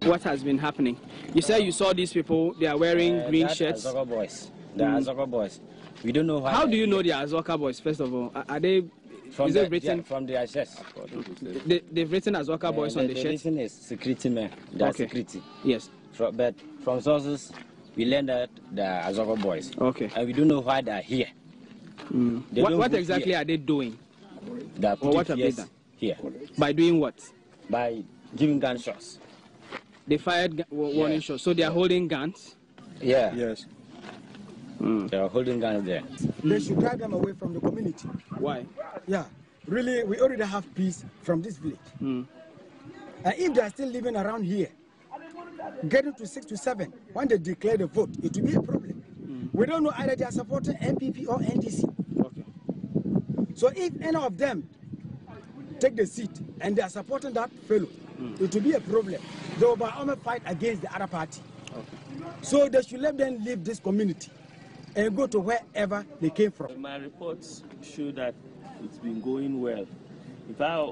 What has been happening? You said you saw these people, they are wearing green shirts. Azoka boys. The Azoka boys. We don't know why. How do you know they are Azoka boys, first of all? Are they, from is it written? From the shirts. They've written Azoka boys on the shirts? The reason is security men. They are security. Yes. But from sources, we learned that they are Azoka boys. Okay. And we don't know why they are here. What exactly are they doing? They are or what have they done? Here. By doing what? By giving gunshots. They fired warning shots. So they are holding guns? Yeah. Yes. They are holding guns there. They should drive them away from the community. Why? Yeah. Really, we already have peace from this village. And if they are still living around here, getting to 6 to 7, when they declare the vote, it will be a problem. We don't know either they are supporting MPP or NDC. Okay. So if any of them take the seat and they are supporting that fellow, it will be a problem. They will by all fight against the other party. Okay. So they should let them leave this community and go to wherever they came from. My reports show that it's been going well. In fact,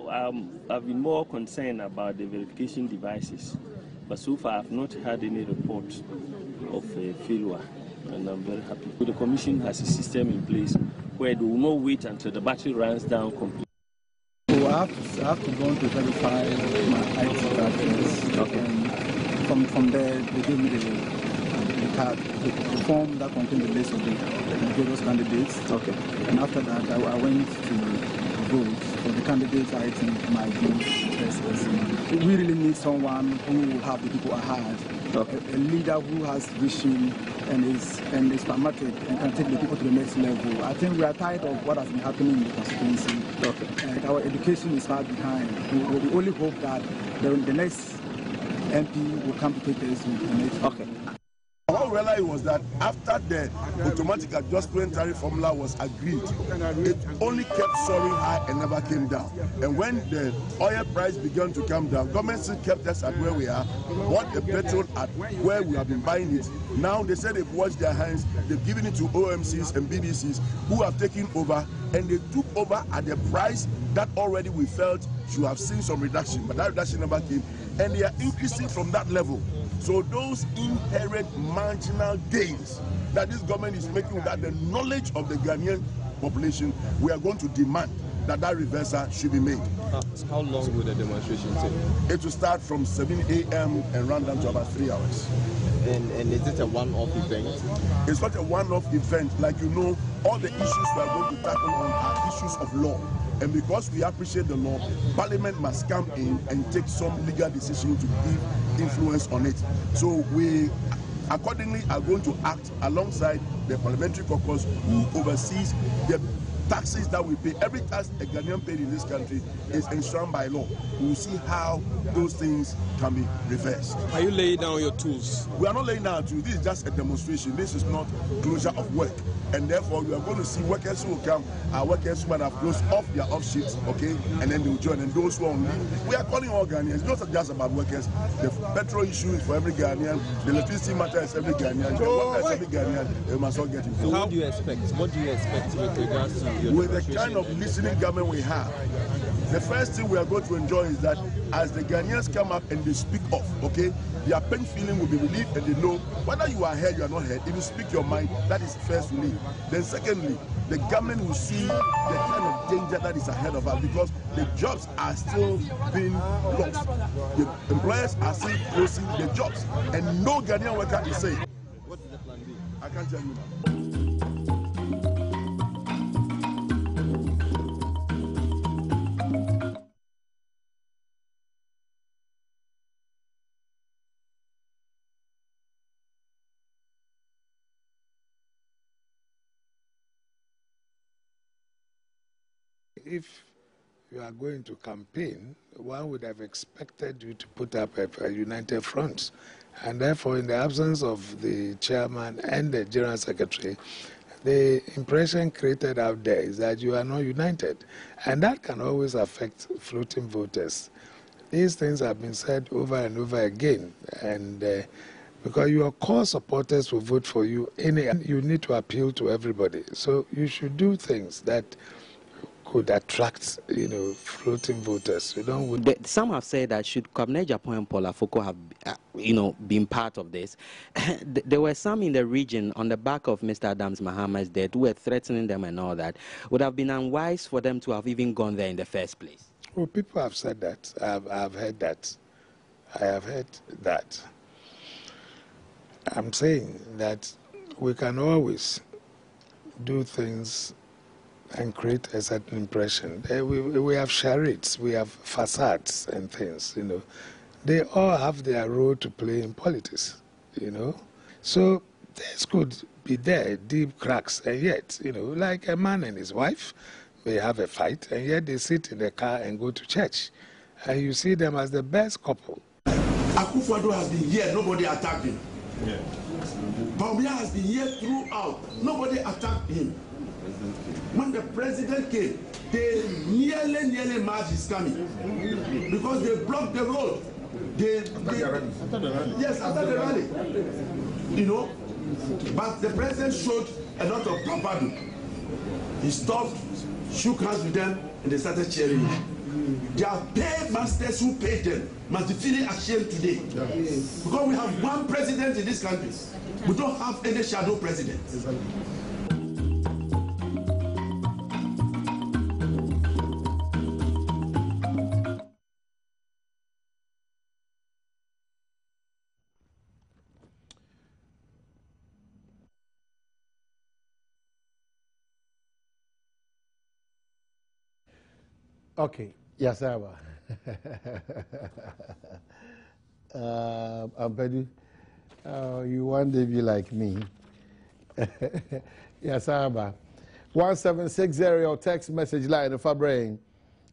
I've been more concerned about the verification devices, but so far I've not had any report of a failure, and I'm very happy. The commission has a system in place where they will not wait until the battery runs down completely. So I have to go to verify my IT address. Okay. From there, they gave me the card, the form that contained the list of the various candidates. Okay. And after that, I went to vote for the candidates I think might be interested. We really need someone who will have the people ahead. Okay. A leader who has vision and is pragmatic and can take the people to the next level. I think we are tired of what has been happening in the constituency. Okay. And our education is far behind. We only hope that the next MP will come to take us to the next. Okay. What we realized was that after the automatic adjustment tariff formula was agreed, it only kept soaring high and never came down. And when the oil price began to come down, government still kept us at where we are, bought the petrol at where we have been buying it. Now they say they've washed their hands, they've given it to OMCs and BDCs who have taken over, and they took over at the price that already we felt should have seen some reduction, but that reduction never came, and they are increasing from that level. So those inherent marginal gains that this government is making without the knowledge of the Ghanaian population, we are going to demand that reversal should be made. How long will the demonstration take? It will start from 7 a.m. and run down to about 3 hours. And is it a one-off event? It's not a one-off event. Like you know, all the issues we are going to tackle on are issues of law. And because we appreciate the law, Parliament must come in and take some legal decision to give influence on it. So we accordingly are going to act alongside the parliamentary caucus who oversees the taxes that we pay. Every tax a Ghanaian paid in this country is enshrined by law. We will see how those things can be reversed. Are you laying down your tools? We are not laying down tools. This is just a demonstration. This is not closure of work. And therefore, we are going to see workers who will come, workers who might have closed off their off shifts, okay, and then they will join. And those who are on leave, we are calling all Ghanaians. It's not just about workers. The petrol issue is for every Ghanaian. The electricity matter is every Ghanaian. The water is every Ghanaian. They must all get involved. So what do you expect? What do you expect with regards to your with the kind of listening government we have? The first thing we are going to enjoy is that as the Ghanaians come up and they speak off, okay, their pain feeling will be relieved, and they know whether you are heard, you are not heard. If you speak your mind, that is first relief. Then secondly, the government will see the kind of danger that is ahead of us, because the jobs are still being lost. The employers are still closing the jobs, and no Ghanaian worker is saying. What is the plan B? I can't tell you now. If you are going to campaign, one would have expected you to put up a united front. And therefore, in the absence of the chairman and the general secretary, the impression created out there is that you are not united. And that can always affect floating voters. These things have been said over and over again. And because your core supporters will vote for you. You need to appeal to everybody. So you should do things that could attract, floating voters. You don't. Some have said that should Kwabena Agyapong and Paul Afoko have, been part of this, there were some in the region on the back of Mr. Adams Mahama's death who were threatening them and all that. Would have been unwise for them to have even gone there in the first place. Well, people have said that. I've heard that. I have heard that. I'm saying that we can always do things and create a certain impression. We have charades, we have facades and things, They all have their role to play in politics, So this could be there, deep cracks, and yet, like a man and his wife, they have a fight, and yet they sit in the car and go to church. And you see them as the best couple. Akufo-Addo has been here, nobody attacked him. Yeah. Bawumia has been here throughout, nobody attacked him. When the president came, they nearly marched his coming because they blocked the road. After the rally. Yes, after the rally. But the president showed a lot of bravado. He stopped, shook hands with them, and they started cheering. Their paid masters who paid them must be feeling ashamed today. Because we have one president in this country. We don't have any shadow president. Okay, yes, I will. Ampadu, you one day be like me. Yes, I will. 1760 or text message line of Fabrain.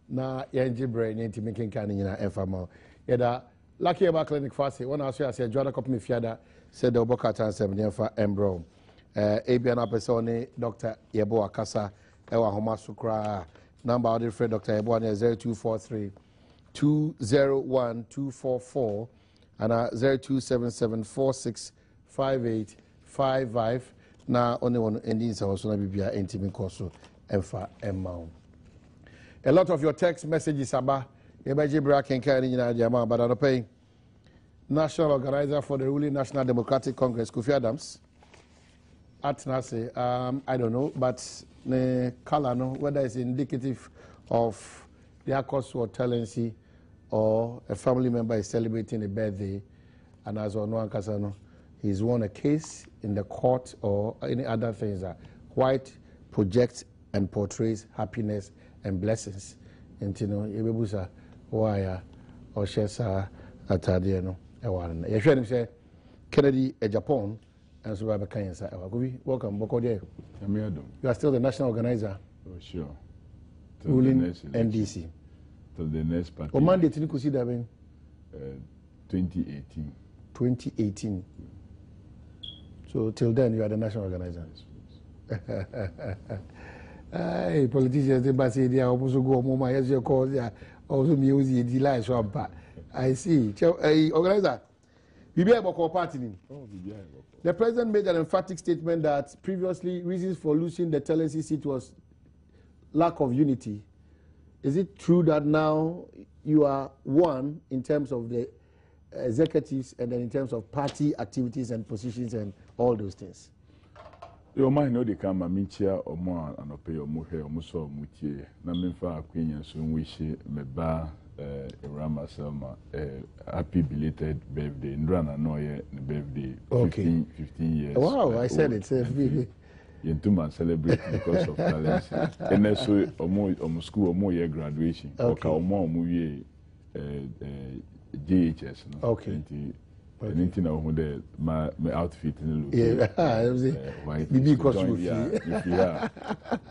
Na Yanji brain, Yanti making canning in FMO. Yada, lucky about clinic fast. One I said, Joanna Copmi Fiada said the Bocatan 7 for Embro. Abiana Pesone, Dr. Yebo Akasa, Ewa Homa Sukra. Number of the friend Dr. Ebwane 0243-201-244 and 0277465855. Now only one endings are also be a intimate course emfa emma. A lot of your text messages about Ebaji Bracken carrying in Diama, but I pay national organizer for the ruling National Democratic Congress, Kofi Adams. Atnase, I don't know, but the color, no, whether it's indicative of the cause or tendency or a family member is celebrating a birthday, and as on one Kasano, he's won a case in the court or any other things that white projects and portrays happiness and blessings. And you know, Ebebusa, why or Shesa Atani no, Ewan. You should say Kennedy, Japan. And so, welcome, Bokodie. You are still the national organizer. Oh, sure. Ruling NDC. Till the next party. What mandate did you consider? 2018. 2018. So, till then, you are the national organizer. Hey, politicians, they say they are also go home. Yes, your cause, they are also music, delight, so I see. Organizer, we be able to party. Oh, we The president made an emphatic statement that previously reasons for losing the tenancy seat was lack of unity. Is it true that now you are one in terms of the executives and then in terms of party activities and positions and all those things? Your mind know they come a minchia or more and pay your more hair or so mutie. Naminfa Queen soon wish me ba Rama Selma happy belated birthday. Ndrana Noye birthday 15 years. Wow, I said it. Yentuma celebrate because of talents. And also almost school or more year graduation. Okay. Or more movie JHS. Okay. Anything over there, my outfit in the white.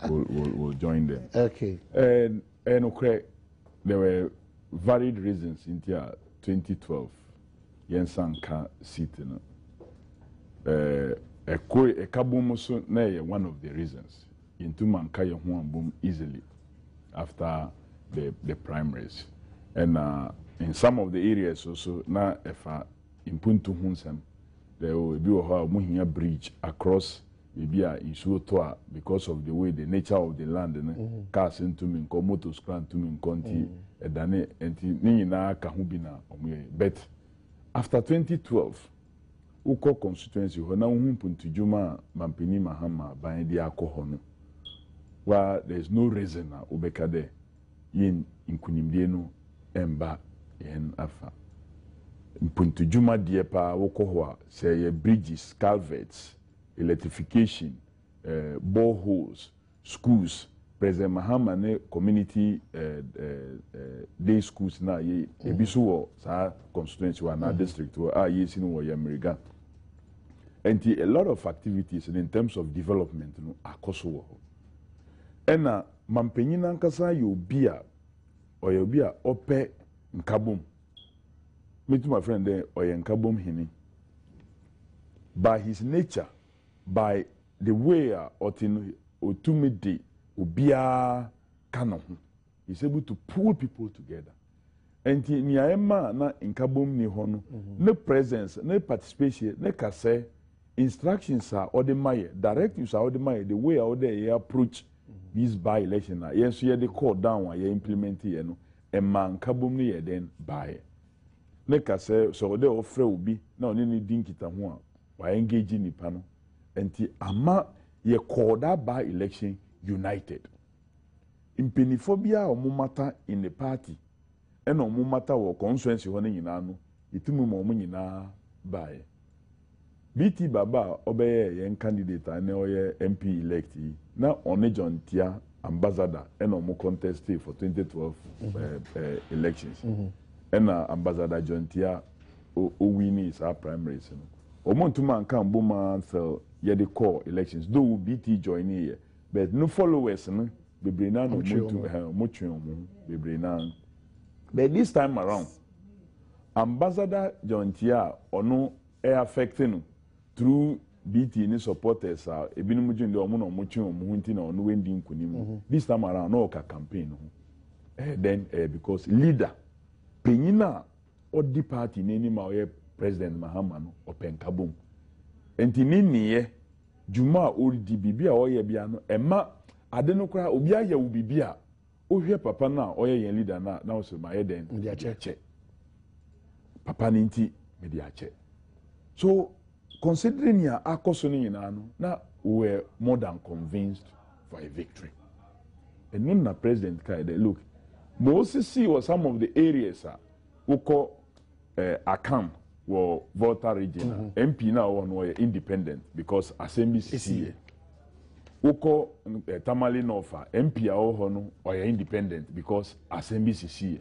We'll join them. Okay. And okay, there were varied reasons in 2012. Yensanka sitting. A kaboom one of the reasons. Into Mankaya boom easily after the primaries. And in some of the areas also, now if in Puntu Hunsam, there will be a bridge across maybe in Suotoa because of the way the nature of the land and cars into me motos clan to me conti edane enti nina kahubina but after 2012 uko constituency ho na hunpuntu juma mampini mahama ban dia akọ no where there is no reason na ubeka there yin inkunimdie no emba yen afa mpuntu juma die pa wokọ ho a say bridges, culverts, electrification, boreholes, schools. President Mahama ne community day schools na ye ebiso wo sa constituency wa na district wo a ye sinu wo Yamriga. And a lot of activities in terms of development no akoso wo. Ena mampenyina nkasa yo bia ope nkabom. Me to my friend there oye nkabom hini. By his nature, by the way otumidi ubia kano, he's able to pull people together. And niaema na nkabom ni hono, no presence, no participation, no kase, instructions are ordinary, directives are ordinary, the way how they approach this by-election. Yes, so they call down, you implement it, and man nkabom ni then by. No kase, so they offer ubi, na only dinkita huan. Why engage in the panel? And ama ye call that by election united. Impeniphobia or mumata in the party, and no mumata or constituency one in ano, itumu momina by. BT Baba obey yen candidate and oye MP electee. Now on John Tia ambassador and no contest for 2012 elections. And ambassador John Tia winning is our primaries. Omontuma kan boma until ye the call elections do BT join here but no followers no bebrena no motu bebrena but this time around ambassador John Tia ono affecting through BT ni supporters ebinum junde omo no motu omo hunti na ono wendi nkunim this time around no ka campaign then because leader penyina odi party neni ma oye President Mahama no open kabum. Enti niye juma odi bibia oye bia no ema ade no kra obi aye wo bibia ohwe papa na oye yen leader na o so ma ye den media che papa ni nti media che. So considering ya akoso ni nyina no na we were more than convinced for a victory. And when the president kai they look Moses was some of the areas who call Akam or Volta region. MP now were independent because Assembly CCA. Uko Tamale Nofa, MP Ahono or independent because Assembly CCA.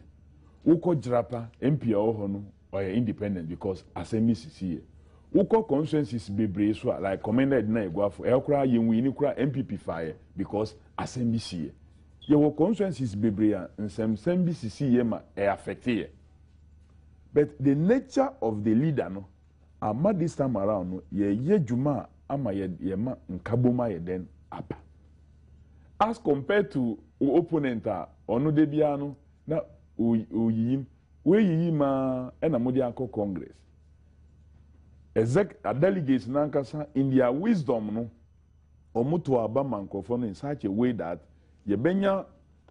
Uko Drapa, MP Ahono or independent because Assembly CCA. Uko consensus Bebreswa like commended na Guafo, Elkra Yinwinikra MPP fire because Assembly CCA. Your consensus Bebrea and some Assembly CCA affected. But the nature of the leader, no, ama this time around, no, ye juma ama ye ma nkaboma ye den apa. As compared to opponent onu debiano na uyim we yima ena modi anko Congress. A delegates nankasa in their wisdom no omuto aba mankofo in such a way that ye benya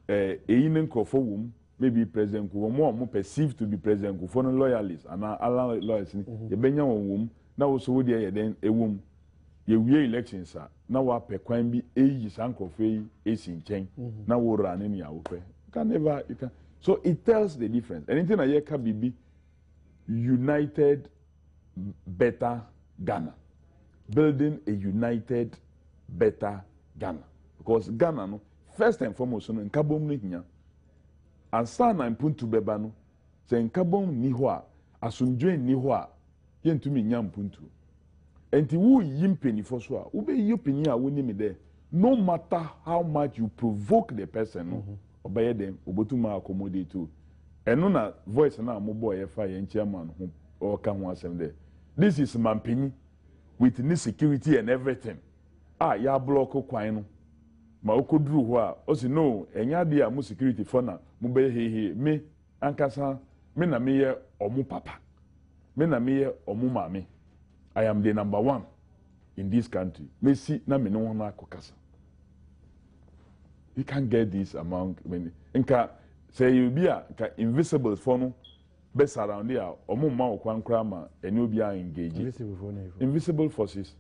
eyinen krofo wum. Maybe President Kuomo perceived to be President Kufono loyalists and allow loyalists. You benya womb now also there then a womb. You elections now what per quine be age uncle fay is in chain. Now we'll run in your can never you can. So it tells the difference. Anything I hear can be united better Ghana. Building a united better Ghana. Because Ghana no first and foremost no nkabom ninya. Ansa na mpuntu beba no se nkabom ni ho a asomdwe ni ho a yentumi nya mpuntu enti wo yimpeni so a wo be yopeni a woni me there no matter how much you provoke the person no obeye dem obotuma accommodate to eno na voice na amobo ye fa ye chairman ho o ka ho asem there this is mampeni with ni security and everything ya block kwan no ma okoduru ho a o si no enya de a mu security for na mu be hehe me ankasa me na me ye omu papa me na me ye omu mame I am the number one in this country. Messi na me no wana kokasa. You can't get this among when inka say you be a invisible for no best around there omo ma okwan krama and you be engaged. Invisible forces.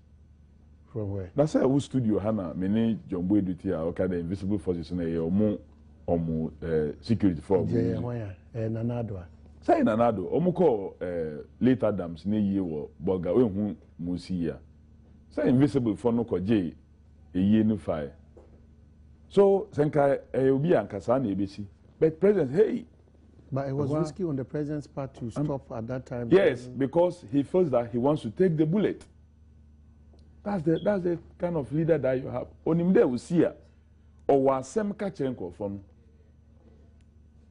From where? That's why we studio Hana many Jumbo duty okay the invisible forces na omo security for. Nanado. Say Nanado omo ko late Adams ne ye wo boga we hu musi ya. Say invisible for no ko je ye no fire. So senka obi ankasa na ebesi. But president hey. But it was risky on the president's part to stop at that time. Yes, because he feels that he wants to take the bullet. That's the kind of leader that you have. Onimde usia or wasem kachenko from.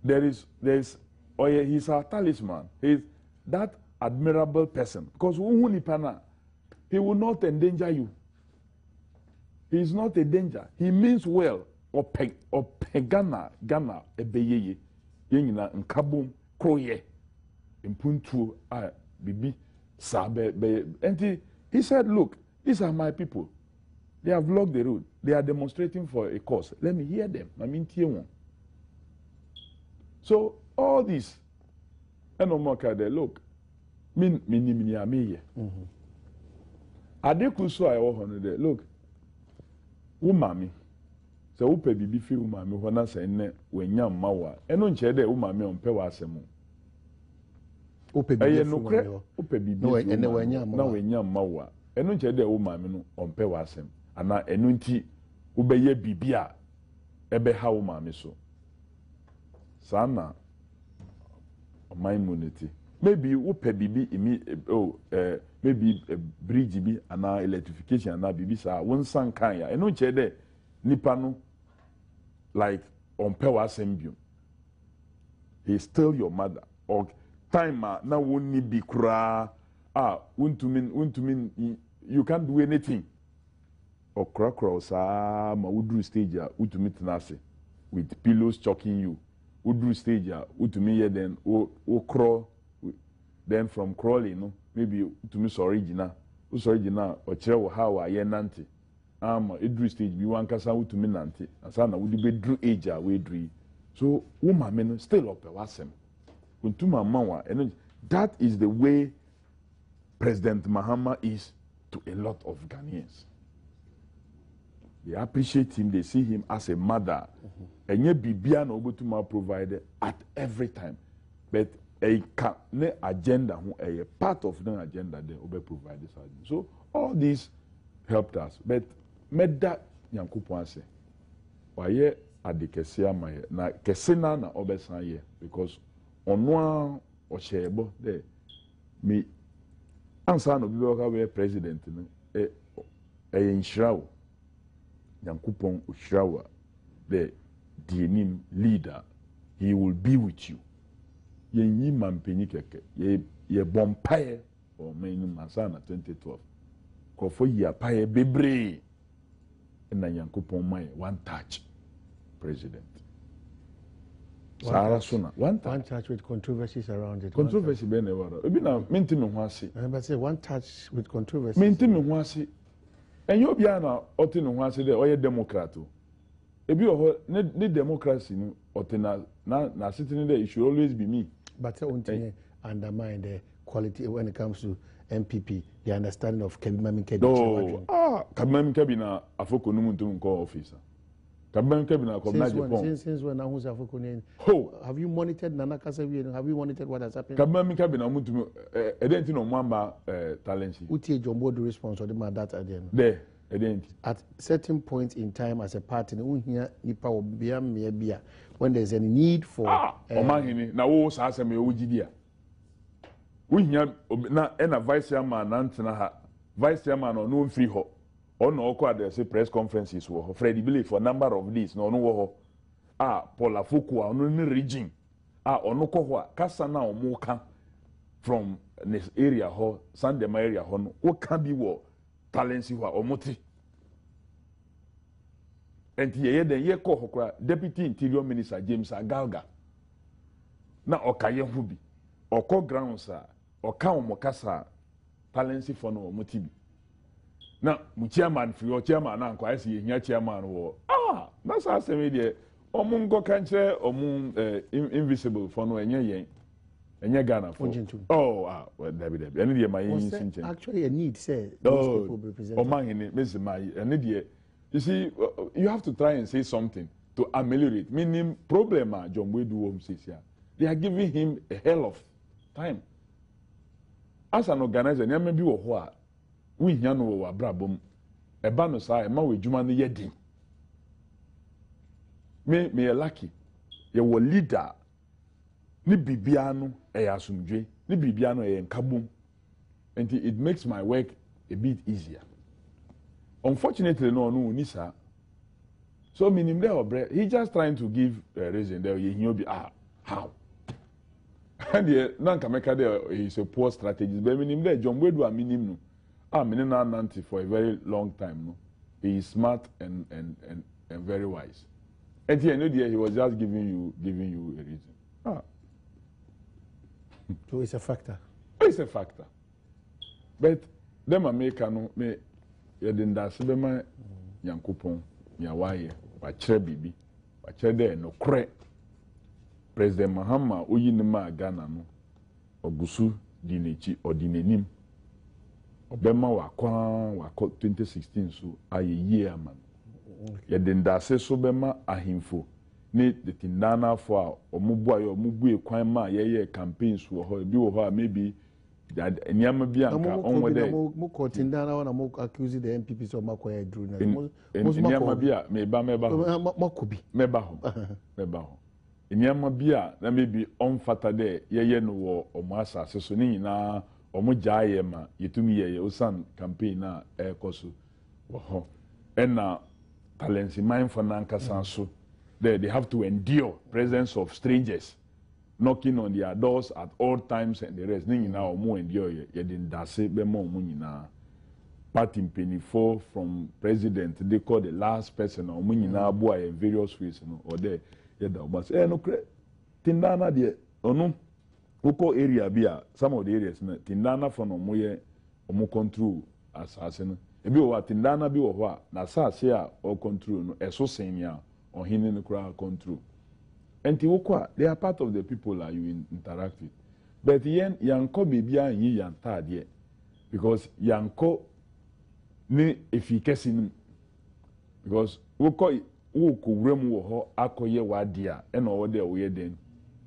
He's our talisman. He's that admirable person. Because he will not endanger you. He is not a danger. He means well. Or Ghana ebeyeye. Yengina nkabum kroye. Impuntu bibi sabe be. And he said, look, these are my people. They have blocked the road. They are demonstrating for a cause. Let me hear them. I mean, so all this, and look, mini ameye. Adekuso I want look, umami. So upe bibi fi umami wana se ne wenyam mawa. Eno nchede umami onpe wa asemu. Upe bibi no wenyam mawa. Enu nche de wo maame no ompe wasem ana enu nti wo beye bibia ebe ha wo maame so sana my immunity maybe wo pe bibi maybe a bridge bi ana electrification ana bibi sa won san kan ya enu nche de nipa no like ompe wasem biom he is still your mother or time na woni bi kura you can't do anything. Or cross ma udru stage utumi tenase with pillows choking you. Udru stage utumi then crawl then from crawling maybe utumi original or chewo how aye nante. Udru stage bi wan kasa utumi nante. Asana udi be drew age we drew. So woman still up wasem. Untuma mawa and that is the way President Mahama is to a lot of Ghanaians. They appreciate him, they see him as a mother. And yet Bibia no Obutuma provided at every time. But a agenda, a part of the agenda they will provide this. So all this helped us. But Meda Yankupo say, why adikesia maye na kesena na obesan ye because onwa oshebo there me ansa no bi waka we president no inshirawo Yankupon ushirawa the dienim leader he will be with you yenyi mampenyi keke ye bompaye o menu masana 2012 kofo ya paye bebre na Yankupon mai one touch president. One touch with controversies around it. Controversy be never. Ebi na minti me ho ase. I say one touch with controversies. Minti me ho ase. Enyo bia na oti ne ho ase de oye democrat o. Ebi o ne democracy no oti na sitting there it should always be me. But only undermine the quality when it comes to MPP, the understanding of Kebimami Kebi. Kebimami Kebi na afoko no muntu nko officer. Since when have you monitored Nana Kasavi? Have you monitored what has happened? Talent. Jumbo the response or the man that again. There, at certain point in time as a party, when there's a need for vice chairman or no free ho. On no say press conferences wo Freddie Billy for number of days no wo Paula Fukua on no region ono ko ho kasa na omuka from this area ho Sandema area ho no wo ka bi wo talency ho omoti enti ye den ye ko ho Deputy Interior Minister James Agalga na okaye ho bi okọ grounds oka omokasa talency for no motibi. Now, my chairman for your chairman uncle, I see your chairman war. That's how I say omungo kanche invisible for no enye Ghana for. Well, Debbie. I need my actually a need, say those people represent. You see, you have to try and say something to ameliorate. Meaning, problem John Wedu says here. They are giving him a hell of time. As an organizer, there may be what we here know what Brabum, a banner side, my way, Jumani Yedi. Me a lucky. You were leader. Ni bibiano asumdwe. Ni bibiano kabum. And it makes my work a bit easier. Unfortunately, no, Nisa. So, meaning there, he just trying to give a reason there. He'll be how? And the Nankameka there is a poor strategy. But meaning there, John Wedu a minimum. Meaning Nanti for a very long time. No, he is smart and very wise. And here, he was just giving you a reason. So it's a factor. It's a factor. But them America no me. Yedinda sebema Yankupon Yawaye wachre bibi wachre de no kre President Mahama oyinima Ghana no ogusu dinechi odinenim obema wakọ 2016 so aye aman yedinda se so bema ahimfo ne de tindana fo a omubu ayo omubu ekwan ma ye campaigns wo ho bi wo ho maybe Nyama Bianca on with Moko Tindana and Moko accuse the MPPs of Makoya Drew. Nyama Bia, meba Makobi. Mebaho. Nyama Bia, that may be on Saturday, ye no war or Massa, so na or Mujayema, Yetumi, your son campaign na air cosu. And now, talents in mind for Nanka Sansu. They have to endure presence of strangers. Knocking on their doors at all times and the rest. Ningi na omo endure ye din dase be mo nyina. Party penny 4 from president they call the last person omo nyina boa in various ways no or there ye da obas no kre tindana de onu uko area bia some of the areas na tindana for no mo ye omo control asase no ebi o tindana bi wo ho a na asase a o control no eso senia o hini no kra control. And they are part of the people that you interact with. But yanko bibia yi yanta de because yanko ni efficacy because woko wurem wo ho akoye wadia e na wo de wo ye den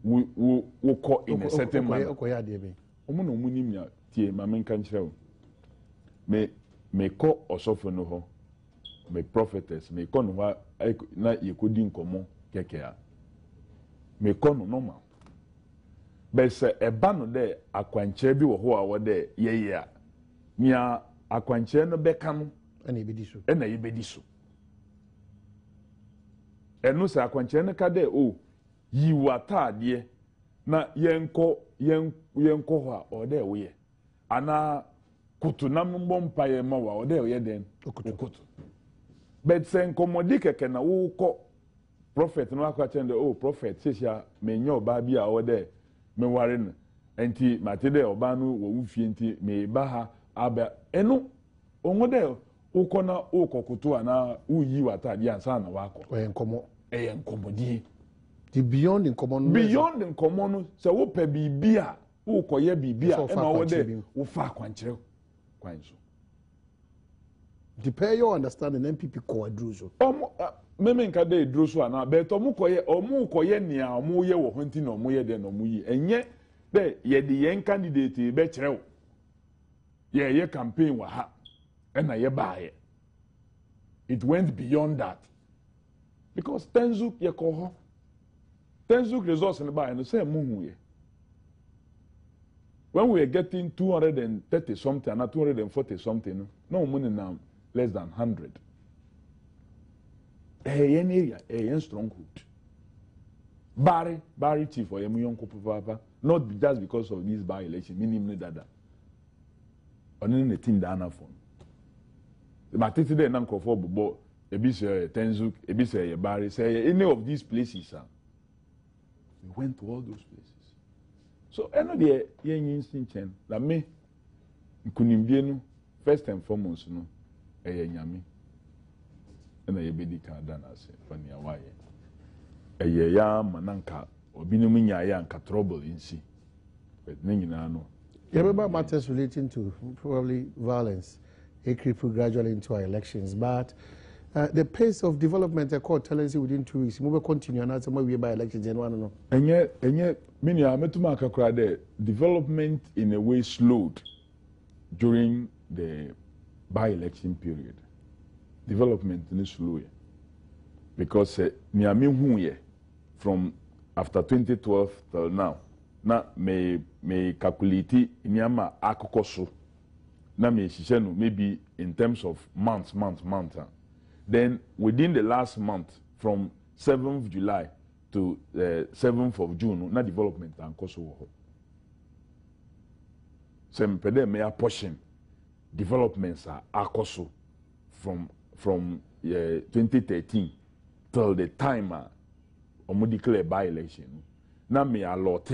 woko in a certain manner okoya de be omo no munim ya tie ma men kan kire me ko osofo no ho me prophetess me ko no na yekodi nkomo kekea me kono normal but say eba no de akwanche bi wo ho a wo de ye a nia akwanche no beka no na ebedi so enu say akwanche no ka de yi watade na yenko ho a o de wo ye ana kutu na mbọ mpa ye ma wa o de ye den okutu but say nkomodi keke na wo ko prophet no akwa chende prophet sisia me nyo ba bia o de me ware no enti matede oba no wo wufie enti me ba ha aba eno onwo de ukona ukokutu ana uyi watade ansa na wako enkomodi the beyond nkomo no se wo pe bibia ukoye bibia e na wo de wo fa kwankyere kwanso depend your understanding NPP ko adruzo meme nka de droso ana but omu koye nia omu ye wo honti na omu ye de na omu yi enye de ye de yen candidate be kirewo ye campaign wa ha na ye baaye it went beyond that because Tenzuk ye ko ho Tenzuk results in baaye no say muhu ye when we were getting 230 something and 240 something no money now less than 100 an area, a stronghold. Barry chief or Yonko Papa, not just because of this by-election, meaning that. Only the thing that phone. The Matiti de Nanko for Bobo, a bit Tenzuk, a bit Barry, say any of these places. We went to all those places. So, I know the young instinct that me, nkunimdie first and foremost no nyame na yebedi kan da na ase fani awaye ya mananka obinom nyaaya anka trouble insi but ne nyina no about matters relating to probably violence it crippled gradually into our elections but the pace of development a court tells you within 2 weeks we will continue and as we by elections and one no enye mini ametuma akakra the development in a way slowed during the by-election period. Development is slow because niame huye from after 2012 till now na me calculate niama akokoso na me shishenu maybe in terms of months. Then within the last month from 7th July to 7th of June na development ankoso wo sempede me portion developments are akoso from 2013 till the time omo declare by election na me allot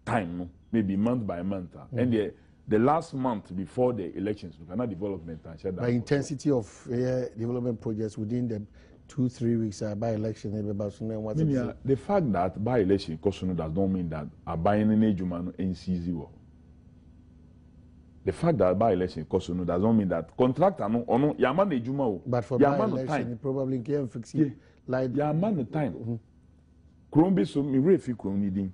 time no maybe month by month and the last month before the elections we cannot development and share that by intensity of development projects within the 2-3 weeks by election the fact that by election does not mean that a buying in ejuma no NCZ. The fact that by election does not mean that contractor no ono yaman ejuma o but for by election it probably can fix it like yaman the time krombe so mi refi kronidin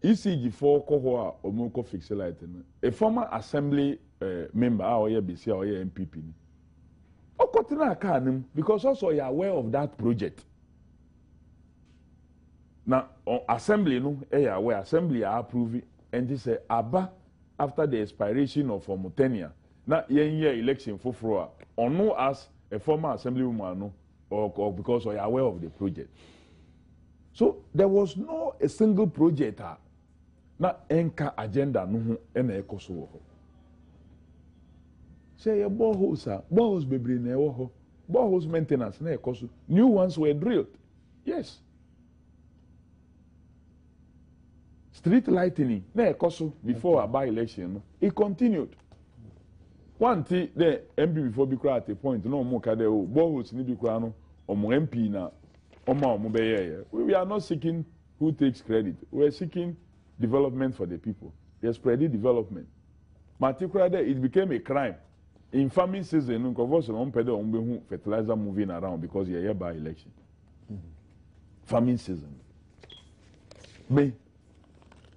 ECG for koho a omo ko fix light no a former assembly member or BC or MPP ni okotina aka nim because also you are aware of that project now assembly no aware assembly are approve and this aba after the expiration of tenure na year election for ono as a former assembly woman or because you are aware of the project so there was no a single project na enka agenda no ho na ekoso wo ho say a boreholes bebre na wo ho boreholes maintenance na ekoso new ones were drilled yes street lighting na ekoso before by election no it continued one thing the MP before be cry at a point no mo ka there boreholes ni bi cry no omo MP na omo be here we are not seeking who takes credit we are seeking development for the people. They spread development. Particularly, it became a crime. In farming season, fertilizer moving around because you're here by election. Farming season. Me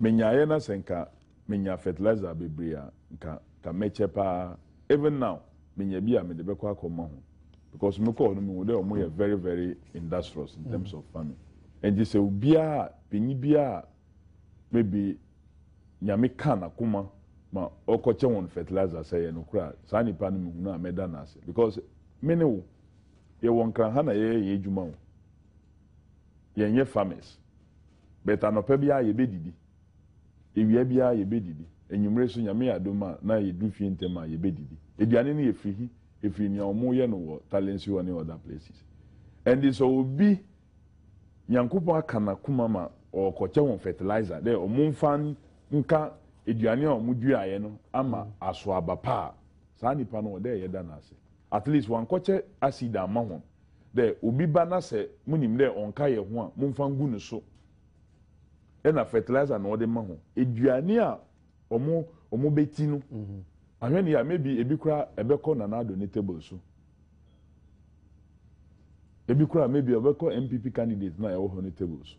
nyayena senka menya fertilizer bebria ka mechepa even now menyabia me de bekwa akoma ho because me call no me dey omo very very industrious in terms of farming. And this obia penibia maybe nyame kana kuma ma okoche won fertilizer say no kra sa nipa no mu na meda na ase because mene wo ye won kan ha na ye ejuma wo ye nye farmers but anopa bia ye bedidi ewia bia ye bedidi enyumre so nyame adoma na ye du fie ntema ye bedidi eduane ne ye free nya omo ye no wo talents you any other places and this will be nyankopon akana kuma ma or koche won fertilizer there omunfan nka eduane a omudua ye no ama aso abapa sa nipa no there ye da na ase at least wan koche acid ama ho there obi ba na se munim there onka ye ho a mumfan gu ne so e na fertilizer no de ma ho eduane a omo beti no ahwe ni ya maybe ebi kura ebeko na na donatable so ebi kura maybe ebeko MPP candidate na e wo ho table so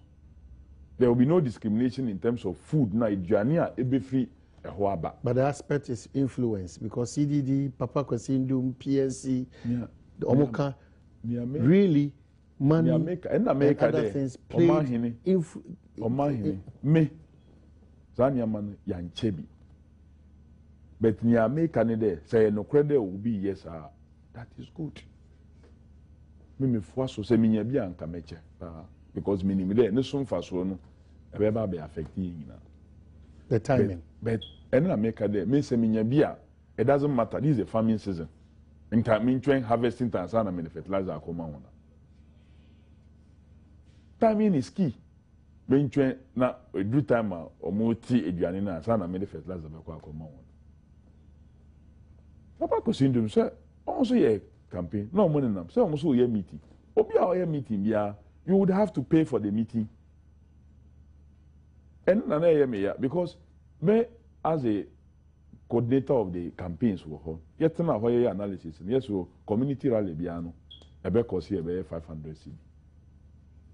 there will be no discrimination in terms of food na eduania ebefri ehwaba. But the aspect is influence because CDD, Papa Kwasindum, PNC, the Omoka, really money and other things played me Zania man yanchebi. But ni America ne there say no credit will be yes that is good. Me so say me bia anka meche because minimum there no some faso no e be affecting the timing but and America there me say me bia it doesn't matter this is a farming season in time in train harvesting time sana me fertilizer akoma wona timing is key when train na do time o mo ti eduane na sana me fertilizer be kwa akoma wona Papa Kosindum say also ye campaign. No money nam. Say also ye meeting. Obi a meeting ya, you would have to pay for the meeting. And na ye me ya because me as a coordinator of the campaigns wo ho. Yet na ho ye analysis. Yes, so community rally biano. Ebe kosi ebe 500 cedi.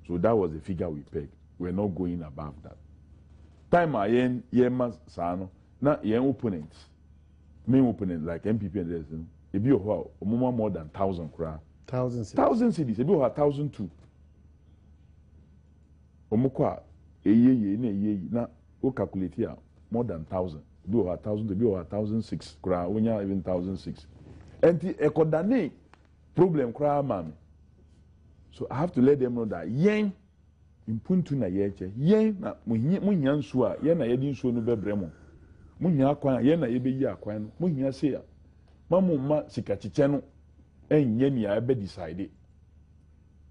So that was the figure we pegged. We're not going above that. Time I yen sano na yen opponents, main opponents like MPP and this, if you have more than 1,000 kra. 1,000 cities. If you have 1,002. Omukwa ye na o calculate here more than 1,000. If you have 1,000, if you have 1,006 kra, onya even 1,006. And the ekodane problem kra mami. So I have to let them know that yen impuntu na yeche yen na munya nsu a yen na yedi nsu no bebremo munya akwan yen na yebeyi akwan no munya se ya ma sikachiche no enye ni a be decide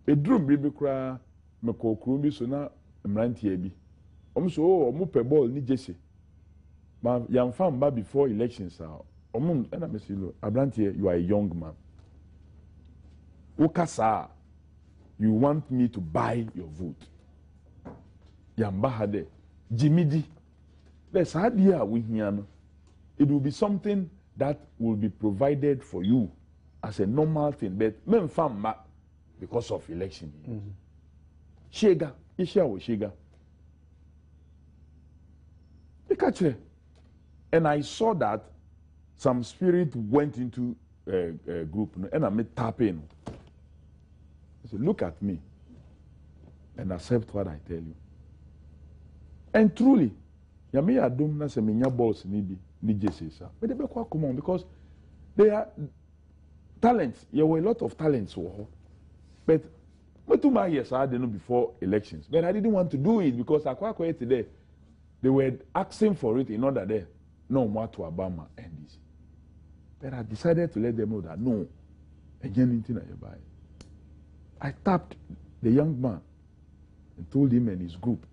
edrum bibi kura mekokuru bi so na mrantie bi omso omo pe ball ni jese ma yamfa mba before elections a omo na mesilo abrantie you are a young man ukasa you want me to buy your vote. Yamba hade, Jimidi. There's idea we hear. It will be something that will be provided for you as a normal thing. But men found because of election. Shega, Isha was Shega. And I saw that some spirit went into a group and I made tapping. I said, look at me and accept what I tell you. And truly, Yami Adom na se menya balls ni Jesus. But they be quite common because they are talents. There were a lot of talents. But to my years I didn't know before elections. But I didn't want to do it because I quite today. They were asking for it in order there. No more to Obama and this. But I decided to let them know that no, again, I tapped the young man and told him and his group.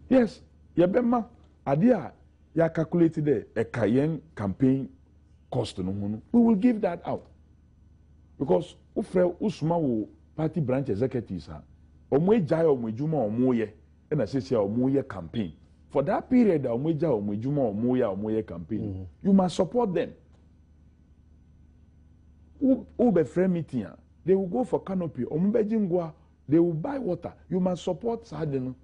Yes, yabema adia ya calculated a Cayenne campaign cost no. We will give that out. Because ufre usuma party branch executives omwe jai omwejuma omoye and assess omoye campaign. For that period omweja omwejuma omoye campaign. You must support them. Who be frame meeting, they will go for canopy. They will buy water. You must support Sadeno.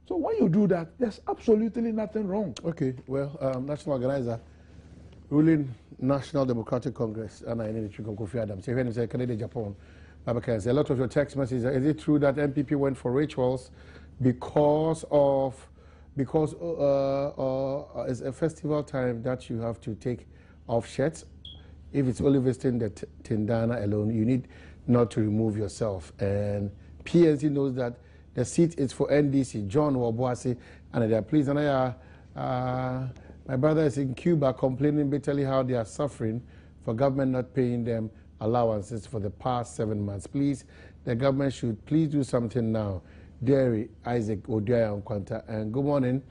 So when you do that, there's absolutely nothing wrong. Okay, well, national organizer, ruling National Democratic Congress, and I need to Kofi Adams. Say when you say Canada, Japan, a lot of your text messages. Is it true that MPP went for rituals because it's a festival time that you have to take off shirts? If it's only visiting the Tindana alone, you need not to remove yourself. And PNC knows that the seat is for NDC, John Wabuasi, and they are pleased. And my brother is in Cuba complaining bitterly how they are suffering for government not paying them allowances for the past 7 months. Please, the government should please do something now. Derry, Isaac, Odia, and Quanta. And good morning.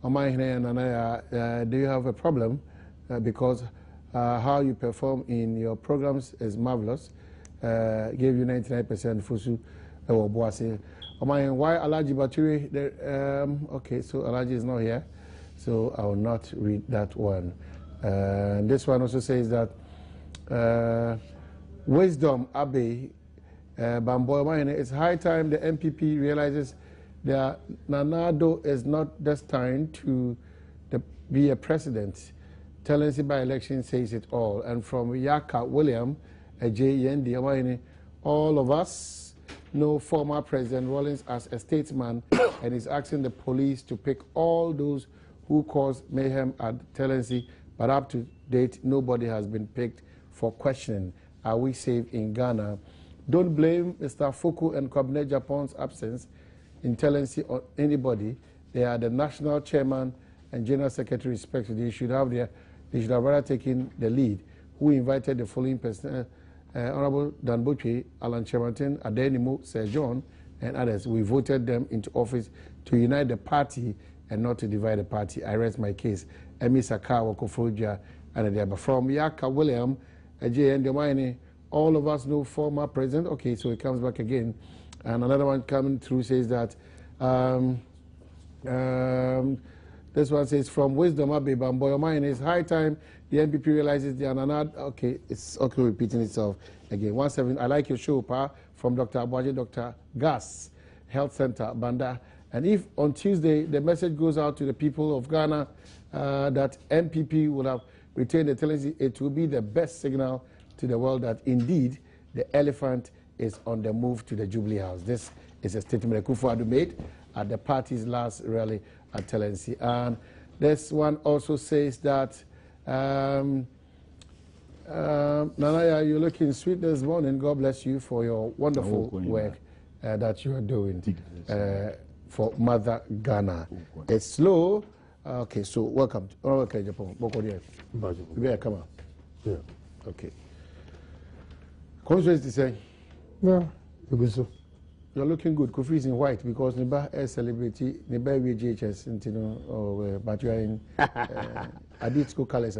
Do you have a problem? Because how you perform in your programs is marvelous. Gave you 99% Fusu Boase. Why Alaji Baturi? Okay, so Alaji is not here, so I will not read that one. This one also says that Wisdom Abbey Bamboy, it's high time the MPP realizes that Nanado is not destined to be a president. Tendency by election says it all. And from Yaka William, all of us know former President Rawlings as a statesman and is asking the police to pick all those who caused mayhem at Tendency, but up to date, nobody has been picked for questioning. Are we safe in Ghana? Don't blame Mr. Fuku and Cabinet Japan's absence in Tendency on anybody. They are the national chairman and general secretary respectively. They should have rather taken the lead. Who invited the following person, Honorable Dan Boche, Alan Chemantin, Adenimo, Sir John, and others. We voted them into office to unite the party and not to divide the party. I rest my case. Emi Saka Wakofoja and the from Yaka William, Ajay and all of us know former president. Okay, so he comes back again. And another one coming through says that this one says from Wisdom Abbey Bamboy mine is high time the NPP realizes the Ananad. Okay, it's okay repeating itself again. 17. I like your show, Pa, from Dr. Abuaje, Dr. Gas Health Center, Banda. And if on Tuesday the message goes out to the people of Ghana that NPP will have retained the tendency, it will be the best signal to the world that indeed the elephant is on the move to the Jubilee House. This is a statement Akufo-Addo made at the party's last rally at Telensi. And this one also says that, Nanaya, you're looking sweet this morning. God bless you for your wonderful work that you are doing for Mother Ghana. It's slow. Okay, so welcome. Okay, Japan. Come on. Yeah. Okay. Constituency say? Yeah, you You're looking good. Kofi is in white because Niba is celebrity. Niba we GHS, but you are in disco colors,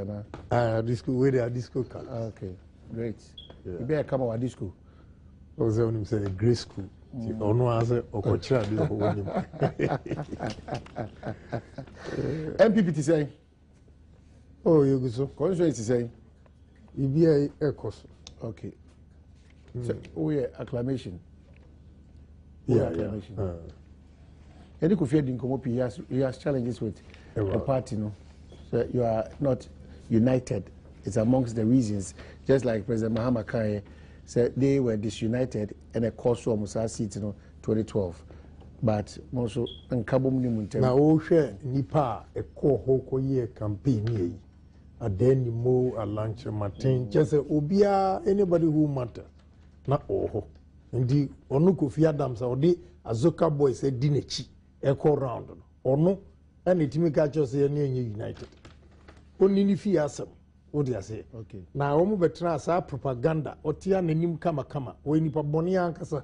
disco. Where they are disco colors. Okay, great. You better come out disco. I was going to say grey school. Or no answer or culture. MPP to say. Oh, you go so. Constituency say. You be a course. Okay. So, acclamation. Acclamation. Any Kofi Dinkomopi, he has challenges with the party, no? So you are not united. It's amongst the reasons. Just like President Mahama Kanye said, they were disunited and a course of Musa seat, 2012. But also, in Kabum Nimunte. Now, Osha Nipa, a co year campaign, a then mo a lunch Martin, just a Obia, anybody who matter. Not all. Indeed, Onu Kofi Adams or the Azoka boys said Dinechi, echo round. Or no, and it make us say near United. Only if he has what do you say? Okay. Now, Omu Betra sa propaganda, or Tian and Nim Kama, or any Pabonia Casa,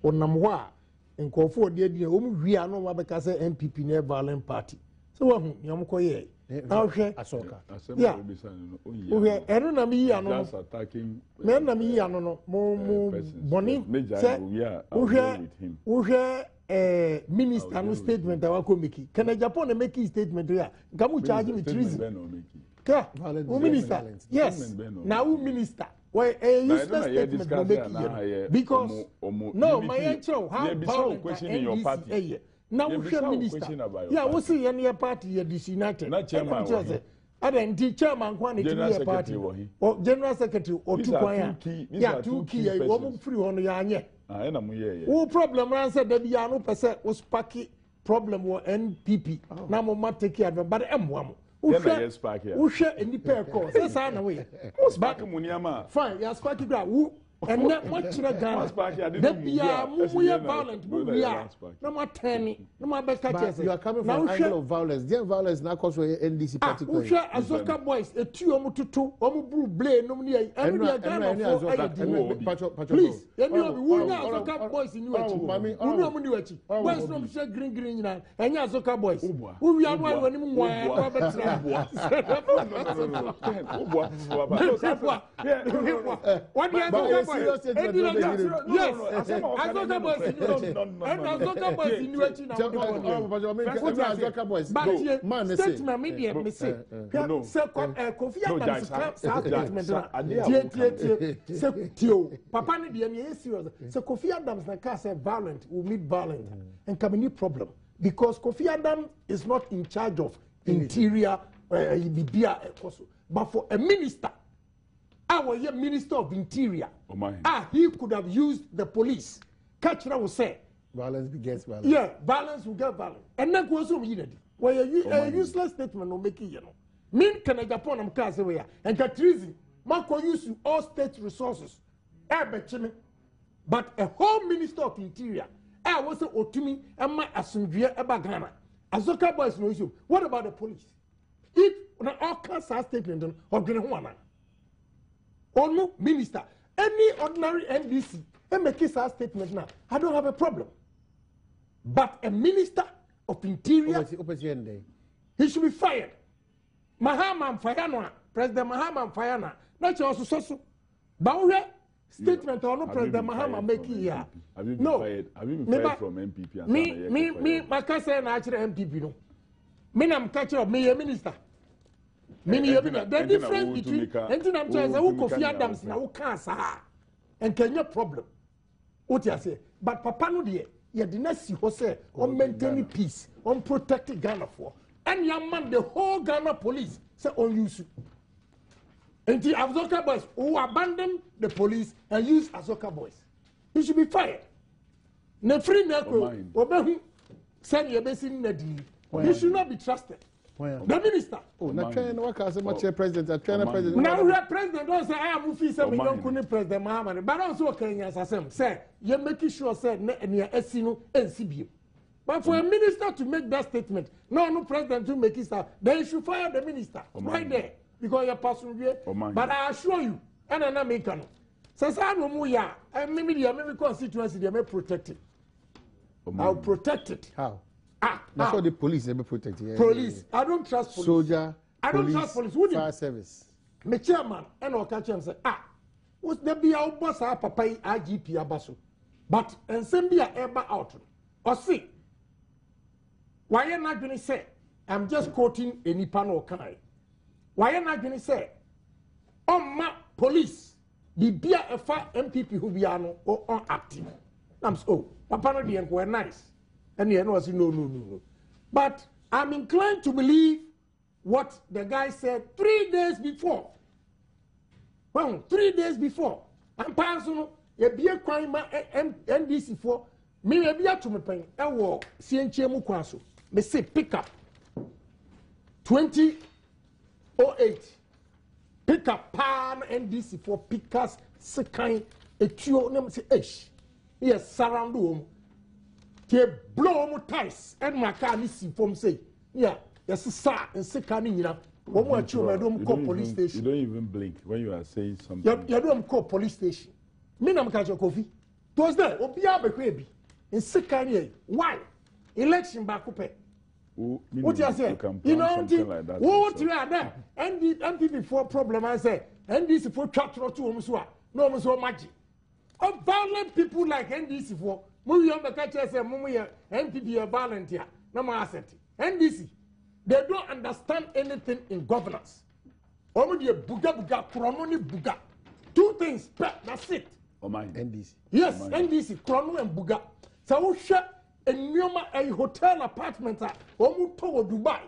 or Namwa, and call for the idea, Omu Riano Mabacasa MPP near violent party. So, Yamukoye. Okay. Asoka. Yeah. Okay. I don't know me. I don't know. Attacking. Men na me. I don't know. Mo Bonnie. Say. Minister no statement. I want to make. Can I Japan make a statement here? Can you charge me treason? Yeah. Minister. Yes. Now minister. Why a useless statement no make because no my answer how violent question in your party. Now we share minister. Yeah, we see any party disunited. Not chairman. I then the chairman one to party or general secretary or two choir. Yeah, two key. One free on the anya. Oh, problem answer that the no percent was packy problem or NPP. Now we take care of it, but M1. Who share any pair course? That's our way. Who's back? Fine, yes, Sparky Grau. And not much in a gun. That we are violent. We are no more 10. No more back. You are coming from an angle of violence. Their violence now cause for NDC particularly. Who share Azoka boys, a 2 2 Omu blade, no money, and we are Ghana. Please, and you will Azoka boys in you. Mammy, who know Munuachi. Where's no share green and Azoka boys. Who we are one what do you yes, Azoka boys in Azoka boys in but statement media me say Kofi Adams statement say papa ne dey me serious say Kofi Adams na car say violent will meet violent and come any problem because Kofi Adams is not in charge of interior but for a minister our Minister of Interior, he could have used the police. Kachra will say, violence begets violence. Yeah, violence will get violence. And that goes over here. Why a useless statement no make it, Mean can a Japan am cast away and get treason. Marco use all state resources. But a whole Minister of Interior, I was a Otumi and my Asundria Ebagana. Azoka boys no issue. What about the police? If all kinds of statement of Grenwana. Or no minister, any ordinary NDC, and make a statement now. I don't have a problem. But a minister of Interior. He should be fired. Mahama Fayana, President Mahama Fayana. That's also so. Bauer statement on President Mahama making here. No. Have you been fired from MPP? Me, my cousin, actually MPP. No. Me, I'm catching me a minister. The difference between anything I'm trying to say, Kofi Adams now cancer and Kenya problem. What you say? But Papa no dear, you did not see what say on maintaining peace, on protecting Ghana for. And young man, the whole Ghana police say on use. And the Azoka boys who abandoned the police and use Azoka boys, he should be fired. Ne free Neko, Obehu, send your best in the deal. He should not be trusted. The minister. Oh, na train no waka say much president, president. Now we president don't say I am fi say me don kuni president Muhammad. But also Kenya asem say you make sure say na esi no ensi biem. But for a minister to make that statement, no president to make it start, then you should fire the minister right there because you're passing here. But I assure you, and I make no. Since I know mu ya, maybe constituency they may protect it. I'll protect it. How? That's why the police never protect you. Police. I don't trust police. Soldier. I don't trust police. Who fire service. My chairman and I'll catch him say, what's the be our boss? Our papa IGP abaso. But and send be a ever out. Or see. Why are not going to say? I'm just quoting any panel kind. Why are not going to say? My police. The beer a MPP who be or active. I'm so. Papa no the were nice. And he was no. But I'm inclined to believe what the guy said 3 days before. Well, 3 days before. I'm passing a beer crime NDC for me a beer to me pen. I walk CNC Mukwaso. Me say pick up 2008. Pick up palm NDC for pickers second a trio name say ish. Yes, surround home. They blow my ties and my car is from say, yeah, yes, sir, and second in you. One more you don't call police station. You don't even blink when you are saying something. You don't call police station. Me na catch your coffee. Was there? Obia baby. In second year. Why? Election back up. What you say? You know something like that. What you are there? And the MPP for problem I say. NDC for chapter 2 Omuswa. No Omuswa magic. Of violent people like NDC for we on the catcher say NPP are violent here. No more asset. NDC. They don't understand anything in governance. Only a buga chrono buga. Two things. That's it. NDC. Yes, NDC chrono and buga. So we shut a hotel apartment to Dubai.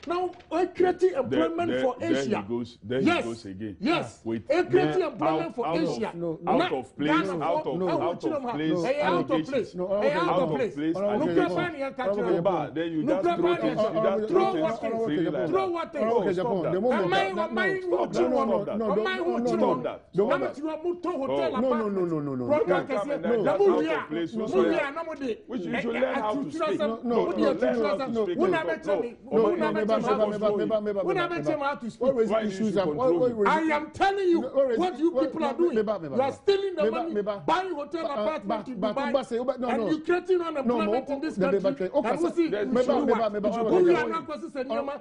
Now we're creating employment for Asia. There he goes again. Yes. Creating employment for Asia. Out of place. Out of place. Then you just throw what I am telling you what you people are doing. You are stealing the money, buying hotel apartment in Dubai, and you creating unemployment in this country. And we see we are not going to send you money.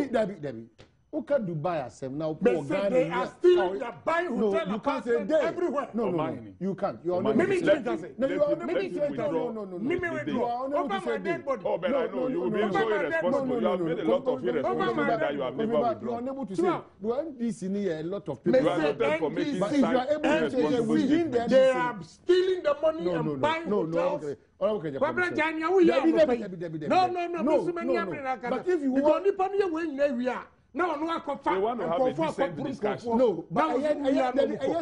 Debbie. Okay, Dubai asem now. They are still buying hotel apartments everywhere. No, you can't. You are not. Maybe you can say. No, you are not. Over my dead body. Oh, but I know you will be so irresponsible. You have made a lot of irresponsible that you have never withdrawn. You are unable to say. Well, this in here a lot of people. You are noted for making but if you are able to say within the they are stealing the money and buying hotels. No. But if you want. No, we want to have a decent discussion. No, but I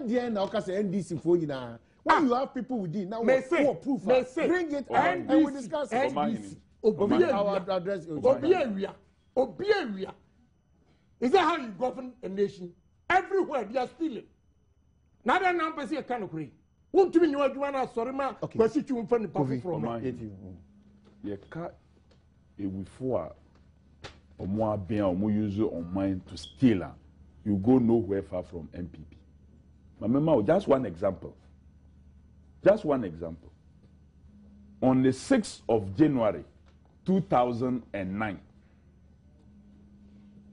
hear now because NDC for you now. When you have people within now, what proof? Bring it and we discuss it. Obiaria. Is that how you govern a nation? Everywhere they are stealing. Now they're not a kind of cream. Won't you mean you are sorry, ma? Because you won't find the profit from it. You can't. Or use on mind to steal, you go nowhere far from MPP. Remember, just one example. on the 6th of January 2009,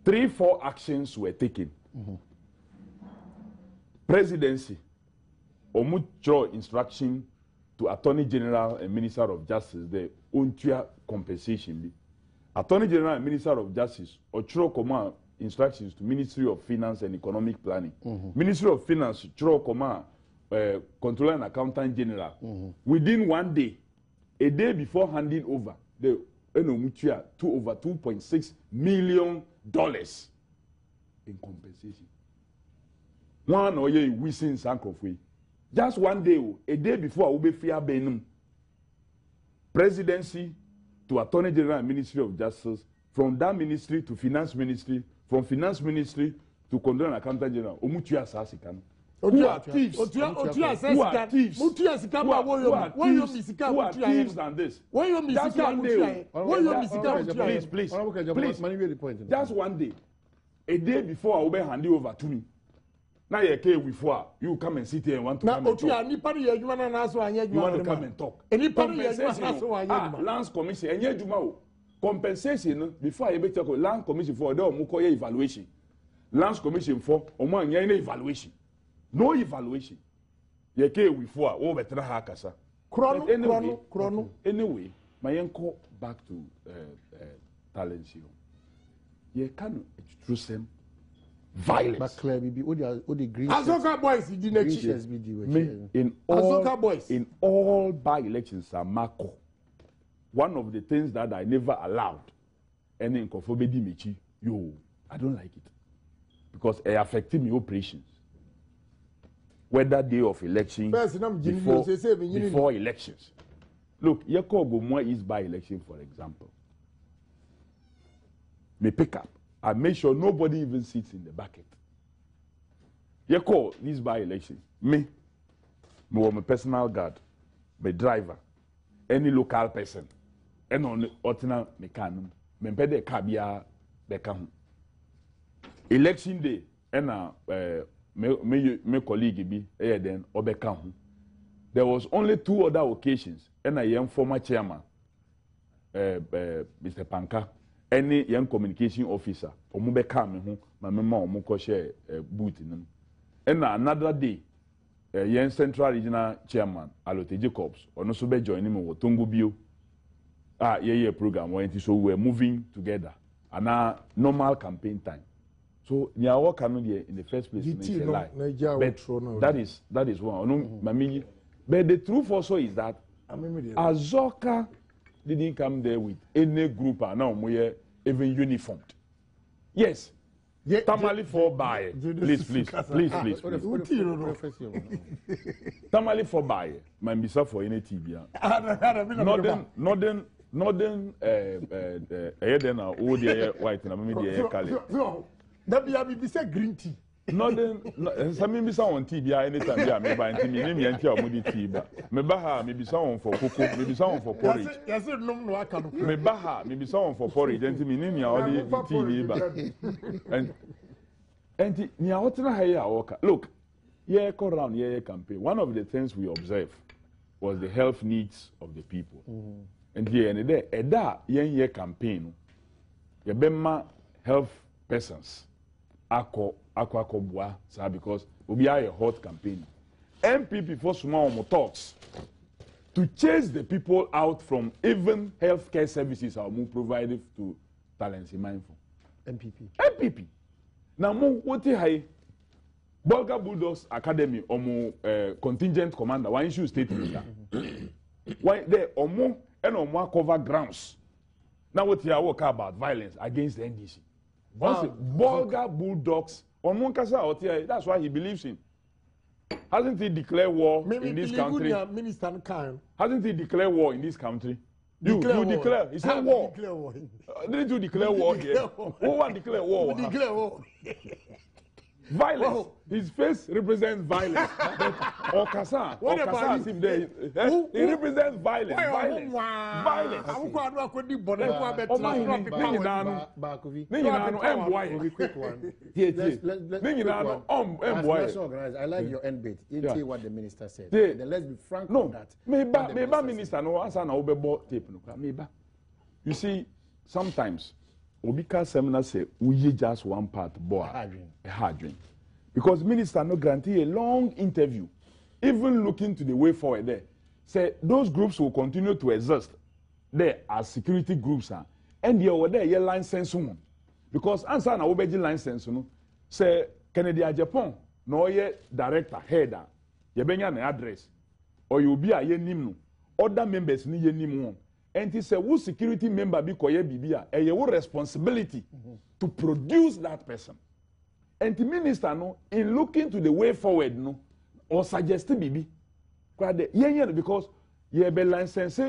3-4 actions were taken. Presidency, omucho instruction to Attorney General and Minister of Justice, the untua compensation. Attorney General and Minister of Justice, ochro command instructions to Ministry of Finance and Economic Planning. Ministry of Finance, ochro command Controller and Accountant General. Within 1 day, a day before handing over, the omutua to over $2.6 million in compensation. One or ye wishing sanctify. Just 1 day, a day before I will be fair benum. Presidency to Attorney General and Ministry of Justice, from that ministry to Finance Ministry, from Finance Ministry to Controller and Accountant General. Omutua sasikan. Who are thieves? Who are thieves? Who are thieves than this? Just 1 day. Please. Just 1 day. A day before I will be handed over to me. Now you came before you come and sit here and want to come and talk. You want to come and talk. Compensation. Lands Commission. Compensation before I talk. Land Commission for the Mukoya evaluation. Lands Commission for evaluation. No evaluation. You came before over Hakasa. Chrono. Anyway, my uncle back to talents. You can choose them. Violence. But clearly, all the green Azoka boys in all by-elections are Marco. One of the things that I never allowed any inconformity mechi, I don't like it. Because it affected my operations. Whether day of election, before elections. Look, Yako Gomwa is by-election, for example. Me pick up. I make sure nobody even sits in the bucket. You call this by-election. Me my personal guard, my driver, any local person, and on the ordinary mechanism, me pede kabia beka. Election day, and me colleague be then obeka. There was only 2 other occasions, and I am former chairman, Mr. Panka. Any young communication officer, Omube Kame, my mama, Omukoshe boot in them. And another day, young Central Regional Chairman, Alote Jacobs, or no so be joining me with Tungu Bio. Program went so we're moving together. And now normal campaign time. So near what can in the first place lie. That is one. But the truth also is that Azoka didn't come there with any group and now we even uniformed. Yes. Tamale for buy. Please. Tamale for buy. My misa for any TBA. Northern old white and media color. That be say green tea. Northern some misa on TBA anytime I may buy me and tea or moody tea. Mebaha maybe someone for cocoa, maybe someone for porridge. Yes, no, I can't. Mebaha maybe someone for porridge, and to me, only TV. And look, yeah, campaign. One of the things we observed was the health needs of the people. And here and there, yeah, campaign, yeah, health persons, because we are a hot campaign. MPP for small talks to chase the people out from even healthcare services are more provided to talents in mindful. MPP. Now, what high Bulgar Bulldogs Academy or more contingent commander, why issue statement? Why there or more and or more cover grounds. Now, what you are talking about violence against the NDC. Bulgar Bulldogs on one casa out here, that's why he believes in. Hasn't he declared war in this country? Hasn't he declared war in this country? You declare. He said war. Didn't you declare war here? Who want to declare war? Violence. Whoa. His face represents violence. Okasa. What about him there? He represents violence. Violence. Violence. I like your end bit. You see what the minister said. Then let's be frank on that. Maybe minister no answer na obebo tape no. Maybe. You see, sometimes Obika seminar say we just one part boy a hard dream. Because minister no guarantee a long interview, even looking to the way forward there. Say those groups will continue to exist there as security groups are, and they were there your license one. Because answer na obeji license no say Kennedy Japan no ye director header ye benya na address or you be a ye nim no other members ni ye nim one. And he said, who security member be koye bibia, a your responsibility to produce that person. And the minister, no, in looking to the way forward, no, or suggest bibi, because ye be license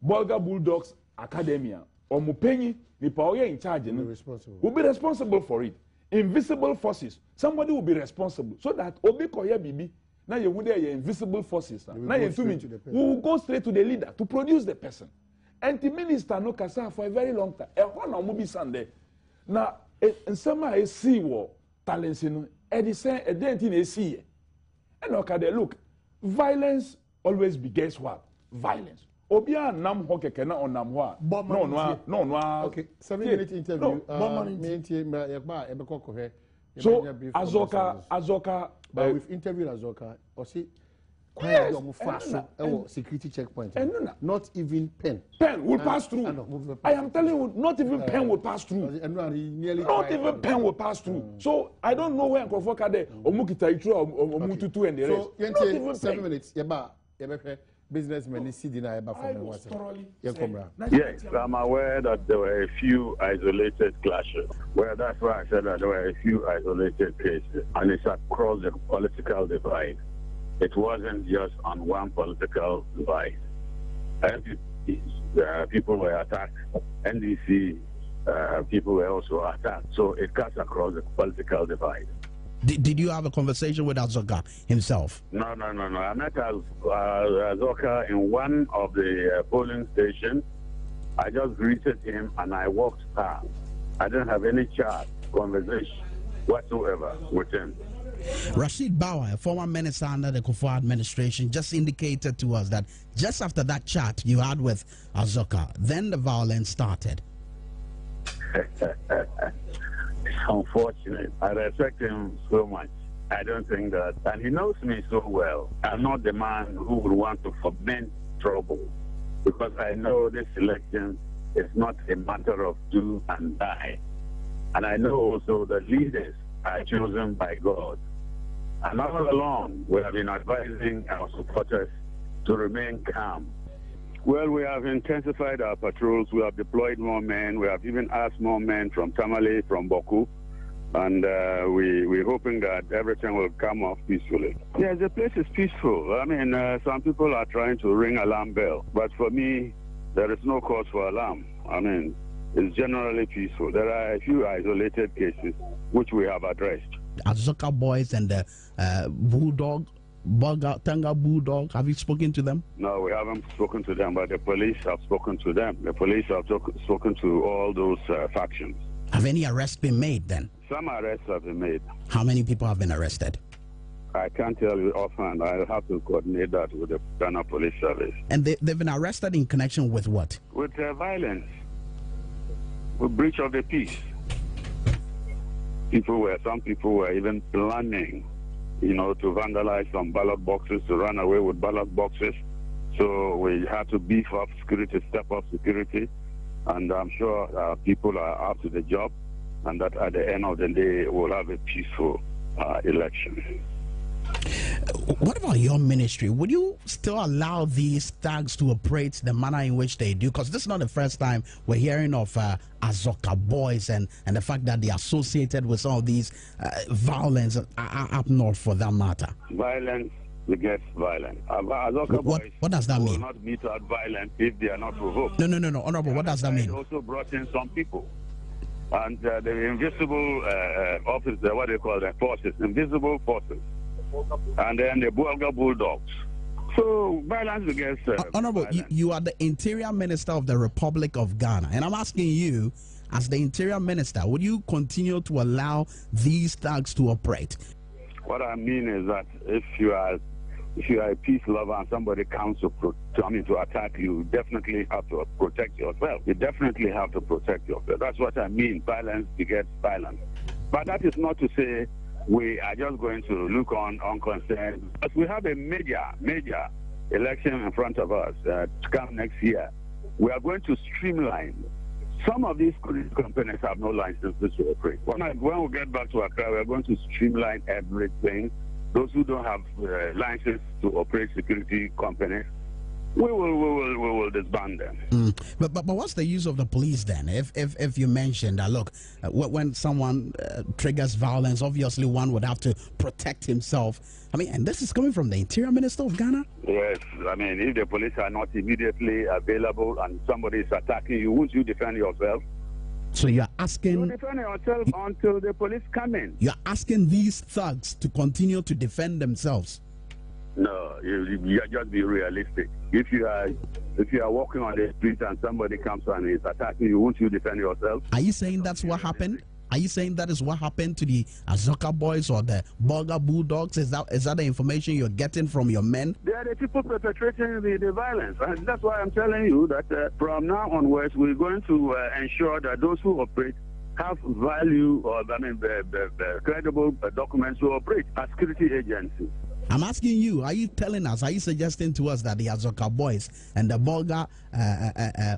Bolga Bulldogs Academia, or Mupenyi, the power in charge, will be responsible for it. Invisible forces, somebody will be responsible, so that obi koye bibi. Now you would your invisible forces. Now you will go straight to the leader to produce the person. And the minister no kasa for a very long time. E ho na mo bi sande. Na nsema e see wo talents no e dey say e dey tin e see. And okay, look, violence always begets what? Violence. Obi anam ho keke na onam ho a. No. Okay, 7-minute interview. So Azoka but we've interviewed Azoka or see yes, security checkpoint. Not even pen. Pen will pass through. I am telling you, not even pen will pass through. Not even pen will pass through. So I don't know where Nkofo there Omukita Itru or Omututu and the rest. So not even 7 minutes. Businessmen see the Yes, I'm aware that there were a few isolated clashes. Well, that's why I said that there were a few isolated cases, and it's across the political divide. It wasn't just on one political divide. People were attacked. NDC people were also attacked. So it cuts across the political divide. Did you have a conversation with Azoka himself? No. I met Azoka in one of the polling stations. I just greeted him and I walked past. I didn't have any chat, conversation whatsoever with him. Rashid Bawa, a former minister under the Kufuor administration, just indicated to us that just after that chat you had with Azoka, then the violence started. It's unfortunate. I respect him so much. I don't think that, and he knows me so well. I'm not the man who would want to foment trouble, because I know this election is not a matter of do and die. And I know also that leaders are chosen by God. And all along, we have been advising our supporters to remain calm. Well, we have intensified our patrols. We have deployed more men. We have even asked more men from Tamale, from Boku. And we're hoping that everything will come off peacefully. Yes, the place is peaceful. I mean, some people are trying to ring alarm bell. But for me, there is no cause for alarm. I mean, it's generally peaceful. There are a few isolated cases which we have addressed. Azoka boys and the Tanga Bulldog, have you spoken to them? No, we haven't spoken to them, but the police have spoken to them. The police have spoken to all those factions. Have any arrests been made then? Some arrests have been made. How many people have been arrested? I can't tell you offhand. I'll have to coordinate that with the Ghana Police Service. And they've been arrested in connection with what? With violence, with breach of the peace. Some people were even planning, to vandalize some ballot boxes, to run away with ballot boxes. So we had to beef up security, step up security. And I'm sure people are up to the job, and that at the end of the day, we'll have a peaceful election. What about your ministry? Would you still allow these thugs to operate the manner in which they do? Because this is not the first time we're hearing of Azoka boys and the fact that they're associated with some of these violence up north, for that matter. Violence begets violence. Azoka boys what does that mean? will not meet out violence if they are not provoked. No, Honorable, what does that mean? Also brought in some people. and the invisible office, what they call the forces, invisible forces, and then the Bulga Bulldogs. So violence against Honorable, you are the Interior Minister of the Republic of Ghana, and I'm asking you, as the Interior Minister, would you continue to allow these thugs to operate? What I mean is that if you are a peace lover and somebody comes to attack you, you definitely have to protect yourself. You definitely have to protect yourself. That's what I mean. Violence begets violence. But that is not to say we are just going to look on unconcerned. But we have a major election in front of us to come next year. We are going to streamline. Some of these companies have no licenses to operate. When we get back to Accra, we are going to streamline everything. Those who don't have license to operate security companies, we will disband them. But what's the use of the police then? If you mentioned that, look, when someone triggers violence, obviously one would have to protect himself. I mean, and this is coming from the Interior Minister of Ghana? Yes, I mean, if the police are not immediately available and somebody is attacking you, won't you defend yourself? So you're asking... You defend yourself until the police come in. You're asking these thugs to continue to defend themselves? No, you just be realistic. If you are walking on the street and somebody comes and is attacking you, won't you defend yourself? Are you saying that's what happened? Are you saying that is what happened to the Azoka boys or the Bulga Bulldogs? Is that the information you're getting from your men? They are the people perpetrating the violence. And that's why I'm telling you that from now onwards, we're going to ensure that those who operate have value, or credible documents to operate as security agencies. I'm asking you, are you telling us, are you suggesting to us that the Azoka boys and the Bulga,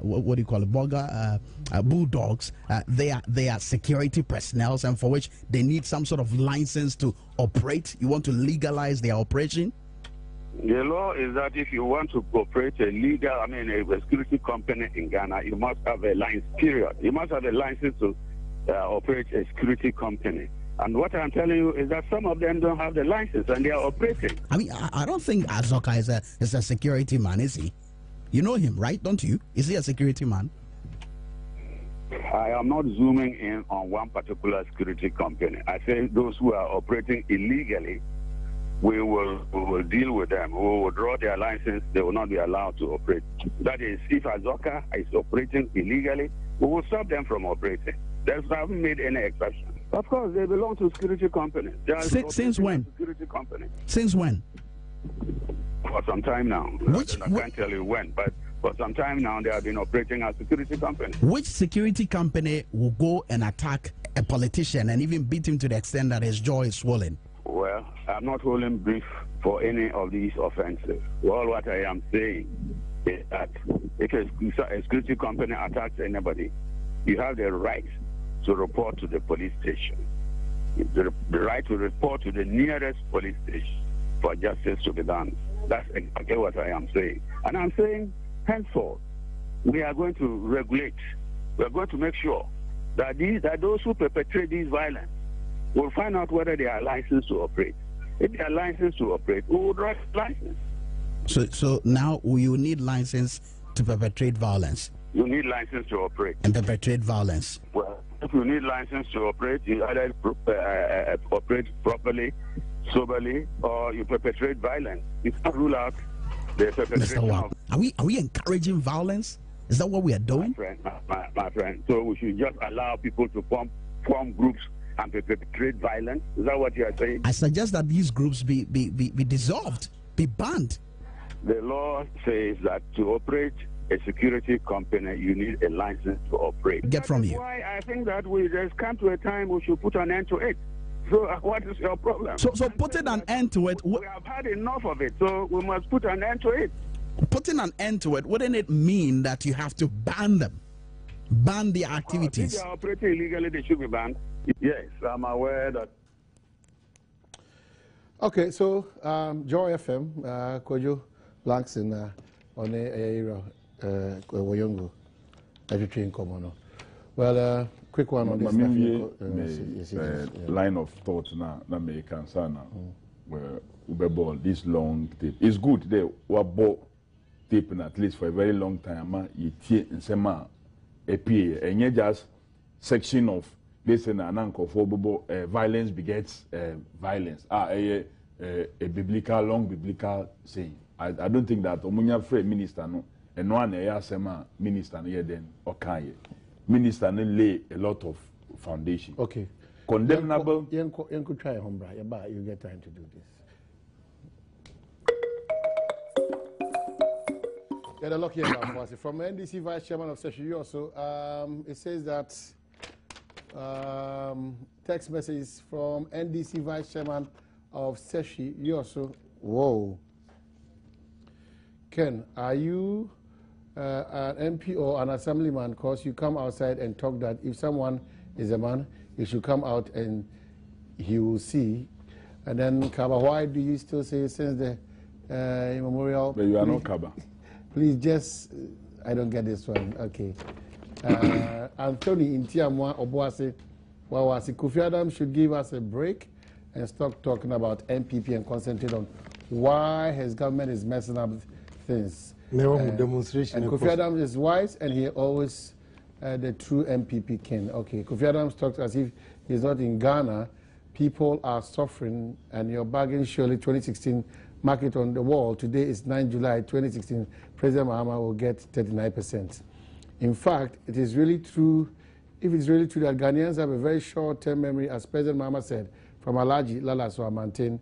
what do you call it, Bulga Bulldogs, they are security personnel, and for which they need some sort of license to operate? You want to legalize their operation? The law is that if you want to operate a security company in Ghana, you must have a license, period. You must have a license to operate a security company. And what I'm telling you is that some of them don't have the license and they are operating. I mean, I don't think Azoka is a security man, is he? You know him, right? Don't you? Is he a security man? I am not zooming in on one particular security company. I say those who are operating illegally, we will deal with them. We will draw their license. They will not be allowed to operate. That is, if Azoka is operating illegally, we will stop them from operating. They haven't made any exception. Of course, they belong to security companies. Since when? Security company. Since when? For some time now. I can't tell you when, but for some time now, they have been operating as security companies. Which security company will go and attack a politician and even beat him to the extent that his jaw is swollen? Well, I'm not holding brief for any of these offenses. Well, what I am saying is that if a security company attacks anybody, you have the right to report to the police station. The right to report to the nearest police station for justice to be done. That's exactly what I am saying. And I'm saying, henceforth, we are going to regulate. We are going to make sure that those who perpetrate these violence will find out whether they are licensed to operate. If they are licensed to operate, we will draw license. So now you need license to perpetrate violence? You need license to operate. And perpetrate violence? Well, if you need license to operate, you either operate properly, soberly, or you perpetrate violence. You can't rule out the perpetration of... Are we encouraging violence? Is that what we are doing? My friend. So we should just allow people to form groups and perpetrate violence? Is that what you are saying? I suggest that these groups be dissolved, be banned. The law says that to operate a security company, you need a license to operate. Get from you. Why I think that we just come to a time we should put an end to it. So what is your problem? So putting an end to it... We have had enough of it, so we must put an end to it. Putting an end to it, wouldn't it mean that you have to ban them? Ban their activities? If they are operating illegally, they should be banned. Yes, I'm aware that... Okay, so Joy FM, Kojo Langston, on a Woyongo, educating common. Well, quick one on this. Line of thought now, that may concern now. Where Uber this long tape. It's good they were bought tape at least for a very long time. You tear and sema a PA and you just section of this and an uncle for violence begets violence. A biblical, long biblical saying. I don't think that Omunya Free Minister no and one sema minister no then okay. Minister no lay a lot of foundation. Okay. Condemnable. You could try home, you get time to do this. Yeah, the lucky from NDC Vice Chairman of Session, you also it says that text messages from NDC Vice Chairman of Session, you also. Whoa. Ken, are you an MP or an assemblyman? Because you come outside and talk that if someone is a man, he should come out and he will see. And then, Kaba, why do you still say since the immemorial? But you are not Kaba. Please just, I don't get this one. Okay. Anthony Intiamwa Obuasi, Wawasi, Kofi Adam should give us a break and stop talking about MPP and concentrate on why his government is messing up things. Demonstration. And Kofi Adam is wise and he always the true MPP king. Okay, Kofi Adams talks as if he's not in Ghana. People are suffering and your bargain surely 2016 market on the wall. Today is 9 July 2016. President Mahama will get 39%. In fact, it is really true, if it's really true that Ghanaians have a very short-term memory, as President Mahama said, from Alaji Lala Suamantin.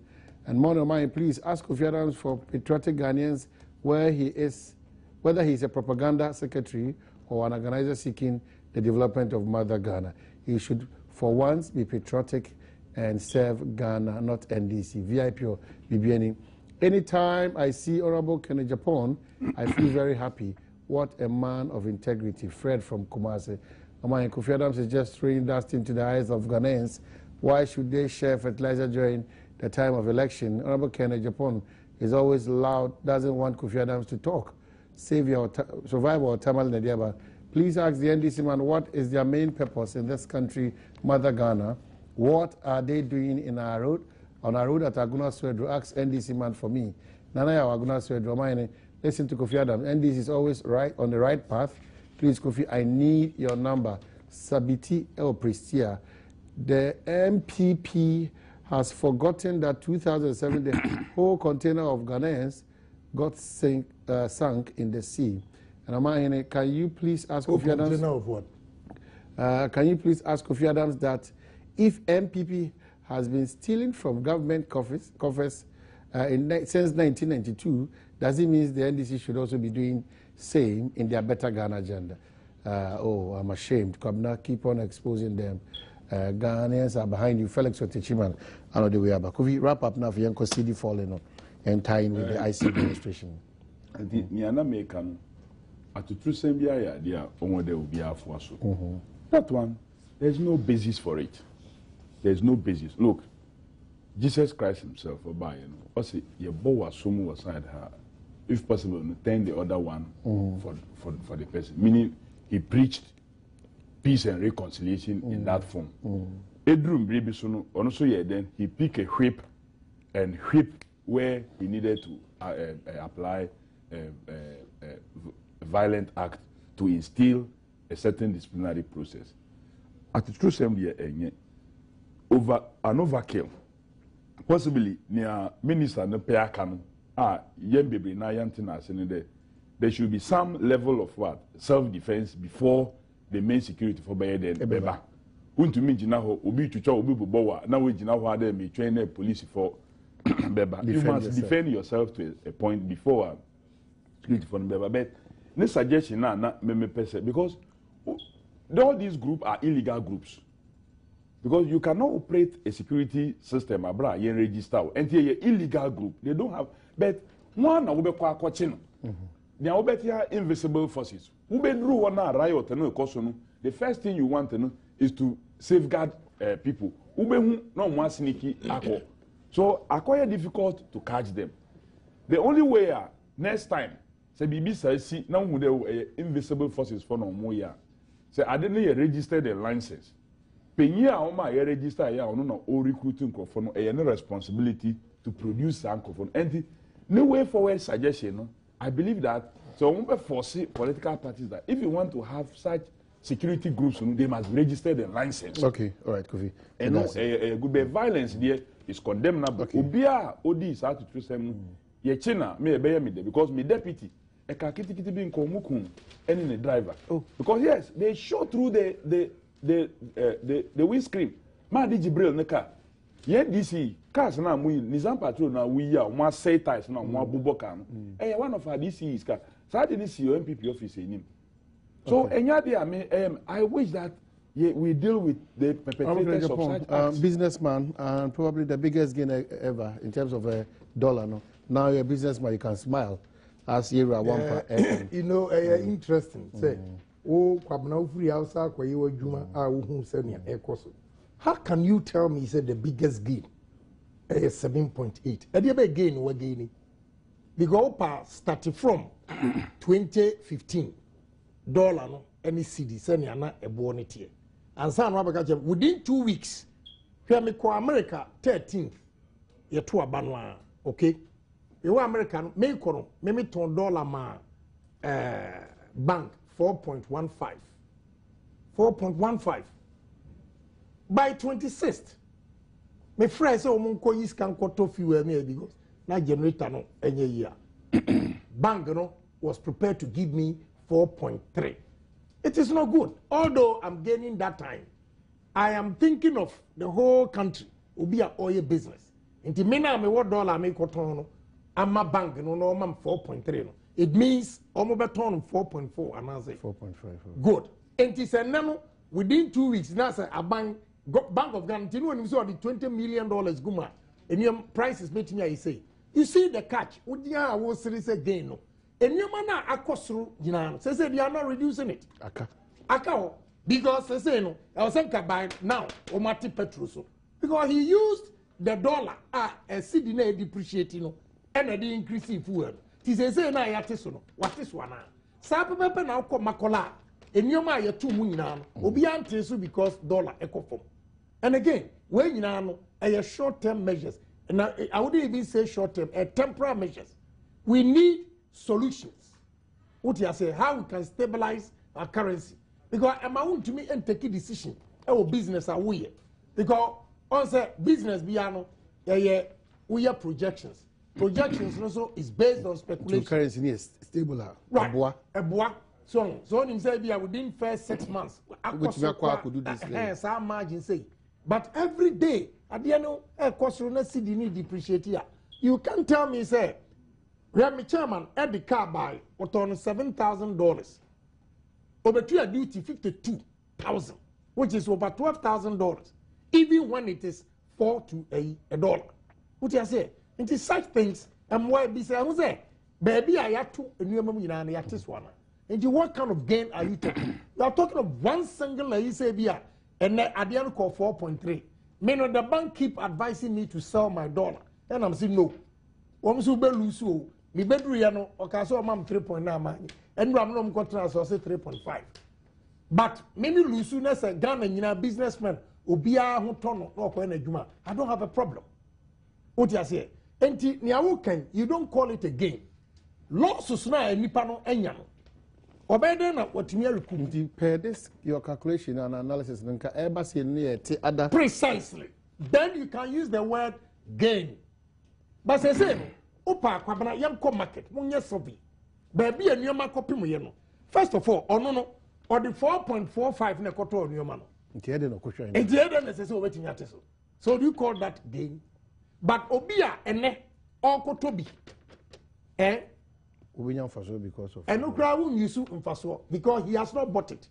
And Mono, please ask Kofi Adams for patriotic Ghanaians whether he is a propaganda secretary or an organizer seeking the development of Mother Ghana. He should, for once, be patriotic and serve Ghana, not NDC, VIP or BBNE. Anytime I see Honorable Kenneth Japan, I feel very happy. What a man of integrity. Fred from Kumasi. Kofi Adams is just throwing dust into the eyes of Ghanaians. Why should they share fertilizer during the time of election? Honorable Kenneth Japan is always loud, doesn't want Kofi Adams to talk. Survival or Tamal Nediaba. Please ask the NDC man what is their main purpose in this country, Mother Ghana. What are they doing in our road? On our road at Aguna Swedro, ask NDC man for me. Nanaya Aguna Swedro, listen to Kofi Adams. NDC is always right on the right path. Please, Kofi, I need your number. Sabiti El Prestia. The MPP has forgotten that 2007, the whole container of Ghanaians got sunk in the sea. And can you please ask Kofi Adams? Container of what? Can you please ask Kofi Adams that if MPP has been stealing from government coffers since 1992, does it mean the NDC should also be doing same in their Better Ghana agenda? Oh, I'm ashamed. Kabna, keep on exposing them. Ghanaians are behind you. Felix Otechiman, I know the way about. Could we wrap up now for Yanko CD falling on and tie in with the IC administration? Niana Mekan, at the true same idea, only there will be a force. That one, there's no basis for it. There's no basis. Look, Jesus Christ himself, also, your bow was someone aside her, if possible, turn the other one for the person. Meaning, he preached peace and reconciliation in that form. Edrum Bribisono, also, then he picked a whip and whip where he needed to apply a violent act to instill a certain disciplinary process. At the true assembly, over an overkill, possibly near minister no pay akano, yembebre na yantina senede. There should be some level of what self-defense before the main security for Bayer and Beba. Untumi jinaho obi chucha obi bubowa na we jinaho ade me train police for Beba. You must defend yourself to a point before security for Beba. But no suggestion na me person because all these groups are illegal groups. Because you cannot operate a security system abra yen register and the illegal group. They don't have but one na ube kwa kwachino. They ube here invisible forces. Ube drew one riot no kosono. The first thing you want to know is to safeguard people. Ube no more sneaky ako. So acquire difficult to catch them. The only way next time say bibi say now the invisible forces for no more ya. Say I didn't register the license. Penye a oma ye register ya ono na o recruiting crofo no no responsibility to produce an crofo. And no way forward suggestion no, I believe that so we force political parties that if you want to have such security groups, they must register the license. Okay, all right, Kofi. And good violence there is condemnable. Obia Odi is out to choose them. Yechina me me because me deputy a kakiti being komukun and the driver. Because yes, they show through the windscreen. Ma di Jibril neka. Ye DC cars na mu Nizam patrol na we ya one say ties na one buboka no. One of our DC is car. So didn't see your MPP office in him. So I wish that we deal with the perpetrators of such acts. Businessman and probably the biggest gainer ever in terms of a dollar. No? Now you're a businessman, you can smile as you are one per You know, interesting. Say, free outside where you were Juma, how can you tell me, said the biggest gain is 7.8? And the gain we're gaining. Because started from 2015. Dollar no any cedi send na ebo ne tie ansa no abaka within 2 weeks hwe me ko America 13th ye to aba no a okay we wa America no me ko no me ton dollar ma bank 4.15 by 26th me friend say o mon ko yis kan ko to fuel me because na generator no enye year bank no was prepared to give me 4.3. It is not good. Although I'm gaining that time, I am thinking of the whole country will be an oil business. Inti mena me what dollar me kotono, I'm a bank no 4.3 no. It means almost beton 4.4 and I say 4.5. Good. Inti say nano within 2 weeks now say a bank of Ghana when you saw the $20 million guma and your prices making me say you see the catch. Would you have serious again no? And you man akosru jinano. Say they are not reducing it. Aka because they say no. I was saying by now omati petroso because he used the dollar a cedi na depreciating no and the increase in fuel. Ti say na yate so no. What is one? Sa pepe na ko makola. And you man ya tu mu nyinano. Obi ante so because dollar ekofom. And again, when nyinano a short-term measures. And I wouldn't even say short-term, temporary measures. We need solutions. What you say, how we can stabilize our currency. Because I'm going to me and take a decision. Our business are we. Because on say business biano, we have projections. Projections also is based on speculation. Currency is stable. Right. So you say within first 6 months. Which we could do this. Some margin say. But every day, at the end of depreciate here. You can tell me say. We have my chairman at the car by $7,000. Over to your duty $52,000, which is over $12,000, even when it is $4 to $1. What you say? It is such things. And why be say, baby, I have to a new money and I this one. And what kind of gain are you talking? You are talking of one single beer, and then at the end call 4.3. Meaning the bank keep advising me to sell my dollar, and I'm saying no. Mi bedru ya no okaso mam 3.9 man and ram no mkotra so say 3.5 but many lusu na say Ghana nyina businessman obia ho tono no ko na adwuma I don't have a problem what you say enti ni awo kan you don't call it a gain losses na nipa no enya no obede na watimi arekum nti per this your calculation and analysis nka eba se ne te ada precisely then you can use the word gain but say Opa kwabana yam ko market munye survey baby anuama kopim ye no first of all ono no or the 4.45 na koto anuama no nti ede no kohwa nti ede na sese obetimi ateso so do you call that gain but obia ene okoto bi obinya mfaso because of eno kra won use mfaso because he has not bought it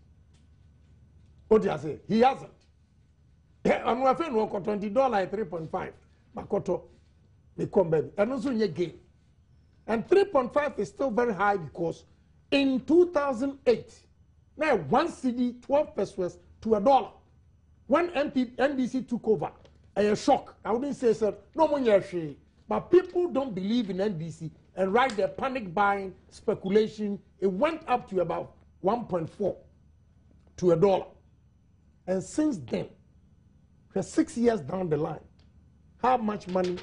what do you say he hasn't anu afa no koto $20 3.5 makoto they come baby and also you gain and 3.5 is still very high because in 2008 now 1 cedi 12 pesos to $1 when NBC took over a shock I wouldn't say sir no money but people don't believe in NBC and right there panic buying speculation it went up to about 1.4 to $1 and since then for 6 years down the line how much money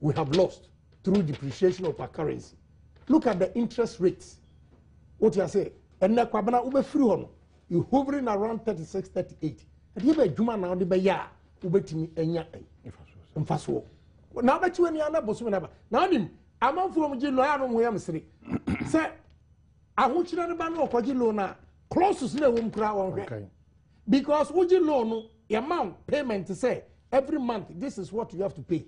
we have lost through depreciation of our currency. Look at the interest rates. What you say? And na kwabana ube free hono. you hovering around 36, 38. And you be juma now the be ya ubetimi enya mfaso. Now that you any other boss whenever. Now him amount from Jilo Aron we am say. Say I want you to ban or Jilo na close to wom kra won hwe. Because Uji loan no amount payment to say every month this is what you have to pay.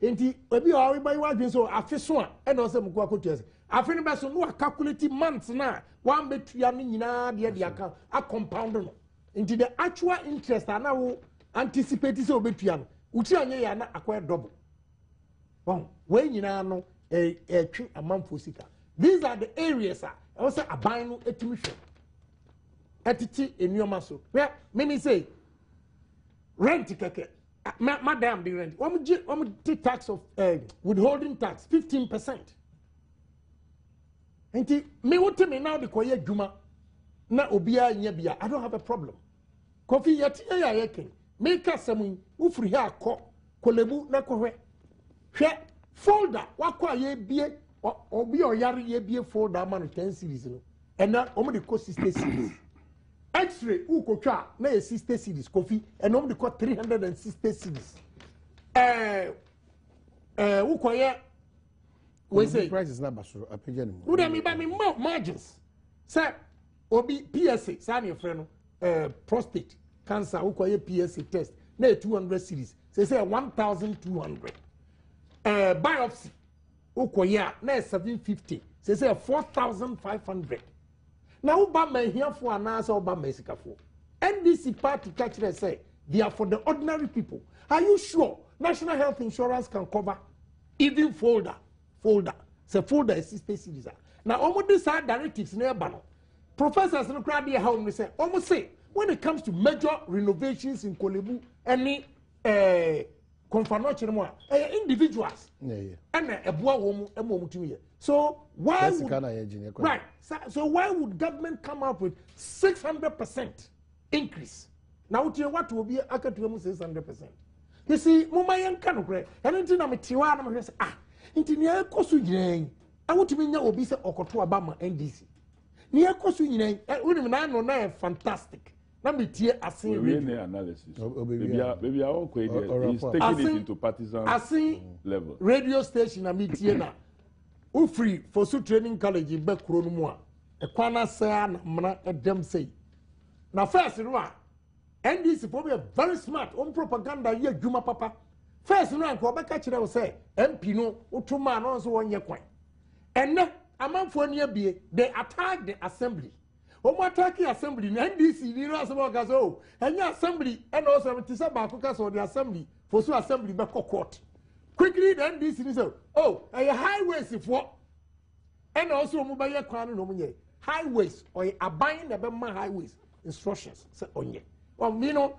Enti obi o everybody wadwen so afeso a e na o se mko akotu ese afi ne be so no calculate months na one betua no nyina de aka a compound no enti the actual interest na wo anticipate say obetua no uti anye ya na akwa double bon we nyina no twi amamfo sika. These are the areas I say aban no etimi hwe etiti enuoma so where me say rent keke madam the rent take tax of withholding tax 15%. And me what me now the koye juma na obia nya bia I don't have a problem. Coffee yet ya yeken make us some ufri here ko kolebu na kohwe hwe folder wakwa ye bie obi oyare ye bie folder man 10 series no and na omo the cost 60 series. X-ray ukotwa na ye 60 series coffee and omo the cost 360 series. Ukoye we say price is not baso apagani. Who dem me margins. Say obi PSA say your friend prostate cancer ukoye PSA test na 200 series. Say 1200. Biopsy ukoye na 750. Say 4500. Now uba me here for an answer uba me sikafo. NDC party catch say they are for the ordinary people. Are you sure National Health Insurance can cover even folder? So folder is 60 series. Now almost these are directives nearby. Professors no crowd here how we say almost say when it comes to major renovations in Kolebu, any individuals and a boy so why would, right so why would government come up with 600% increase? Now what will be a 600%? You see, Mumayan Kanokre, and until I'm a Tiwana, into near Kosu Yen, I want to be now obese or Kotu Obama NDC. Near Kosu Yen, and no fantastic. Let me tear a scene analysis. Maybe I won't quit it. He's taking it into partisan level. Radio station, I meet Tiena. Ufree for su training college in Bekronumwa. A Kwana San Mana at them say. Now, first, you know. NDC probably very smart on propaganda ye Juma Papa. First no anko be catch them say MP no utuma no so won ye kwan. And amanfo ne bie they attack the assembly. Attack the assembly NDC ni no so ga so enya assembly and also it is about ka so the assembly for so assembly be court. Quickly the NDC ni say oh a highways for and also mo ba ye kwan no mo nye highways or aban na be ma highways instructions say onye. Well, you know,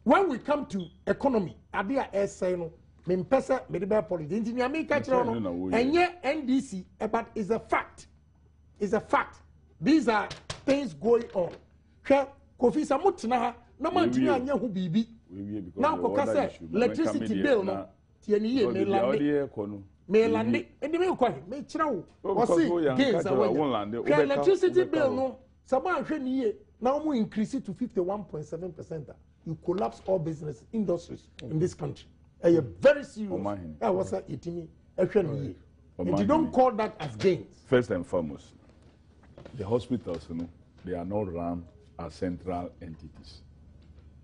when we come to economy, Abia essay no, Mimpesa, Mediba politics, in America, and yet NDC, but it's a fact. It's a fact. These are things going on. Kofi Samutina, no man to know who be. Now, Kokasa, electricity bill, no, Tiani, Melandi, and the milk, may chow, or see, gains away. Electricity bill, no, someone year. Now we increase it to 51.7%. You collapse all business industries in this country. And you're very serious. I was eating and you don't call that as gains. First and foremost, the hospitals, you know, they are not run as central entities.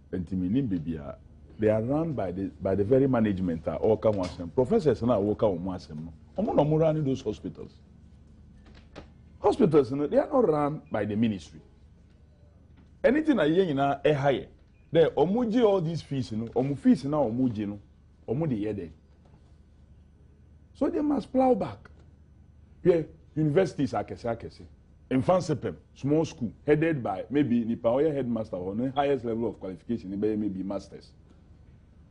They are run by the very management. Professors now work out on running those hospitals. Hospitals, you know, they are not run by the ministry. Anything I hear na higher. There, omuji all these fees, you know, omu fees now omuji no, omu de yede. So they must plow back. Yeah, universities are kese. Infansepem, small school, headed by maybe Nipa Oya headmaster or the highest level of qualification, maybe masters.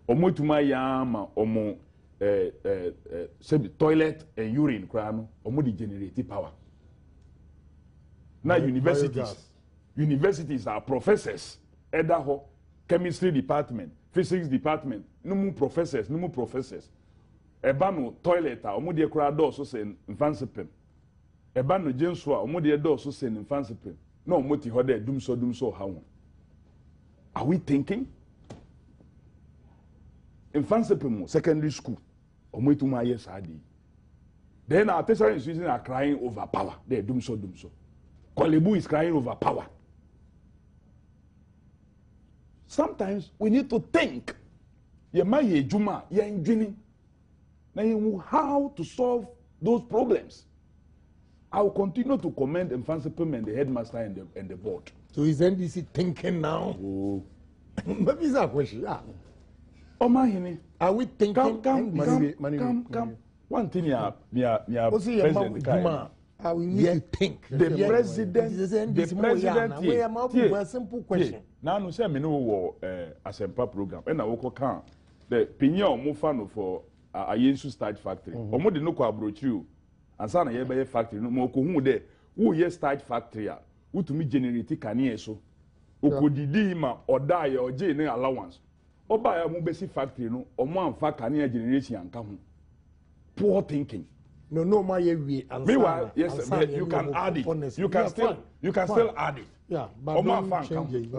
Omu tuma yama, omu toilet and urine crano, omu de generate power. Now universities are professors. Edaho, chemistry department, physics department, no professors. Ebano toilet, omudi ekura door so say infansipem. Ebano jensua, omudi door so say infansipem. no moti hode dum so how. Are we thinking? In fancy secondary school, omo to my yes adi. Then our tertiary institutions are crying over power. They dum so. Kolebu is crying over power. Sometimes we need to think. How to solve those problems. I will continue to commend Mfansipim and the headmaster and the board. So is NDC thinking now? Oh. Maybe it's a question. Are we thinking? Come. One thing, president. We need to think. The president. A simple question. Now, no say me no Asempa program. And I will come. The Pinion Mufano for a Yesu Start Factory. Omo de no ko abrochu. Ansa na ye be factory no mo ko hu de. Wo ye start factory a. Wo to me generate kanie so. Okodidi ma oda ye oje ne allowance. Oba ya mo be si factory no omo amfa kanie generation anka ho. Poor thinking. No, my we. Meanwhile, yes, you can add it. You can still add it. Yeah, but don't change it.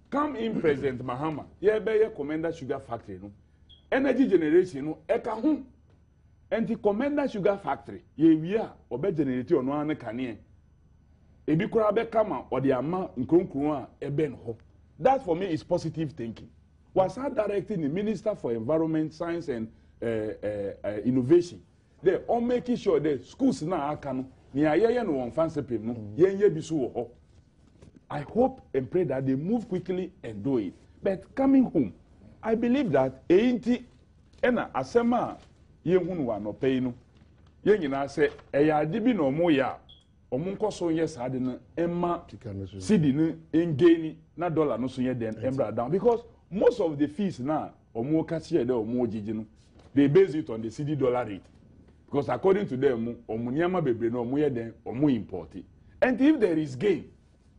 Come in, President Mahama. Yeah, be a Commander Sugar Factory. No, energy generation. No, eka hum. And the Commander Sugar Factory. Ye we are obe generate on one kanye. Ebi kura be kama or the ama nkronkron ebe no. That for me is positive thinking. Was I directing the Minister for Environment, Science and Innovation? They all making sure the schools now can near no one fancy people. I hope and pray that they move quickly and do it. But coming home, I believe that ain't ena asema ye hunu wa no pay no. Ye nyina say eya dibi no mo ya omo nkoso ye sa de no emma cedi no engeni na dollar no so ye den embra down because most of the fees now omo ka share de omo jiji no they base it on the cedi dollar rate. Because according to them, omuniama bebre no omuye den omu import it. And if there is gain,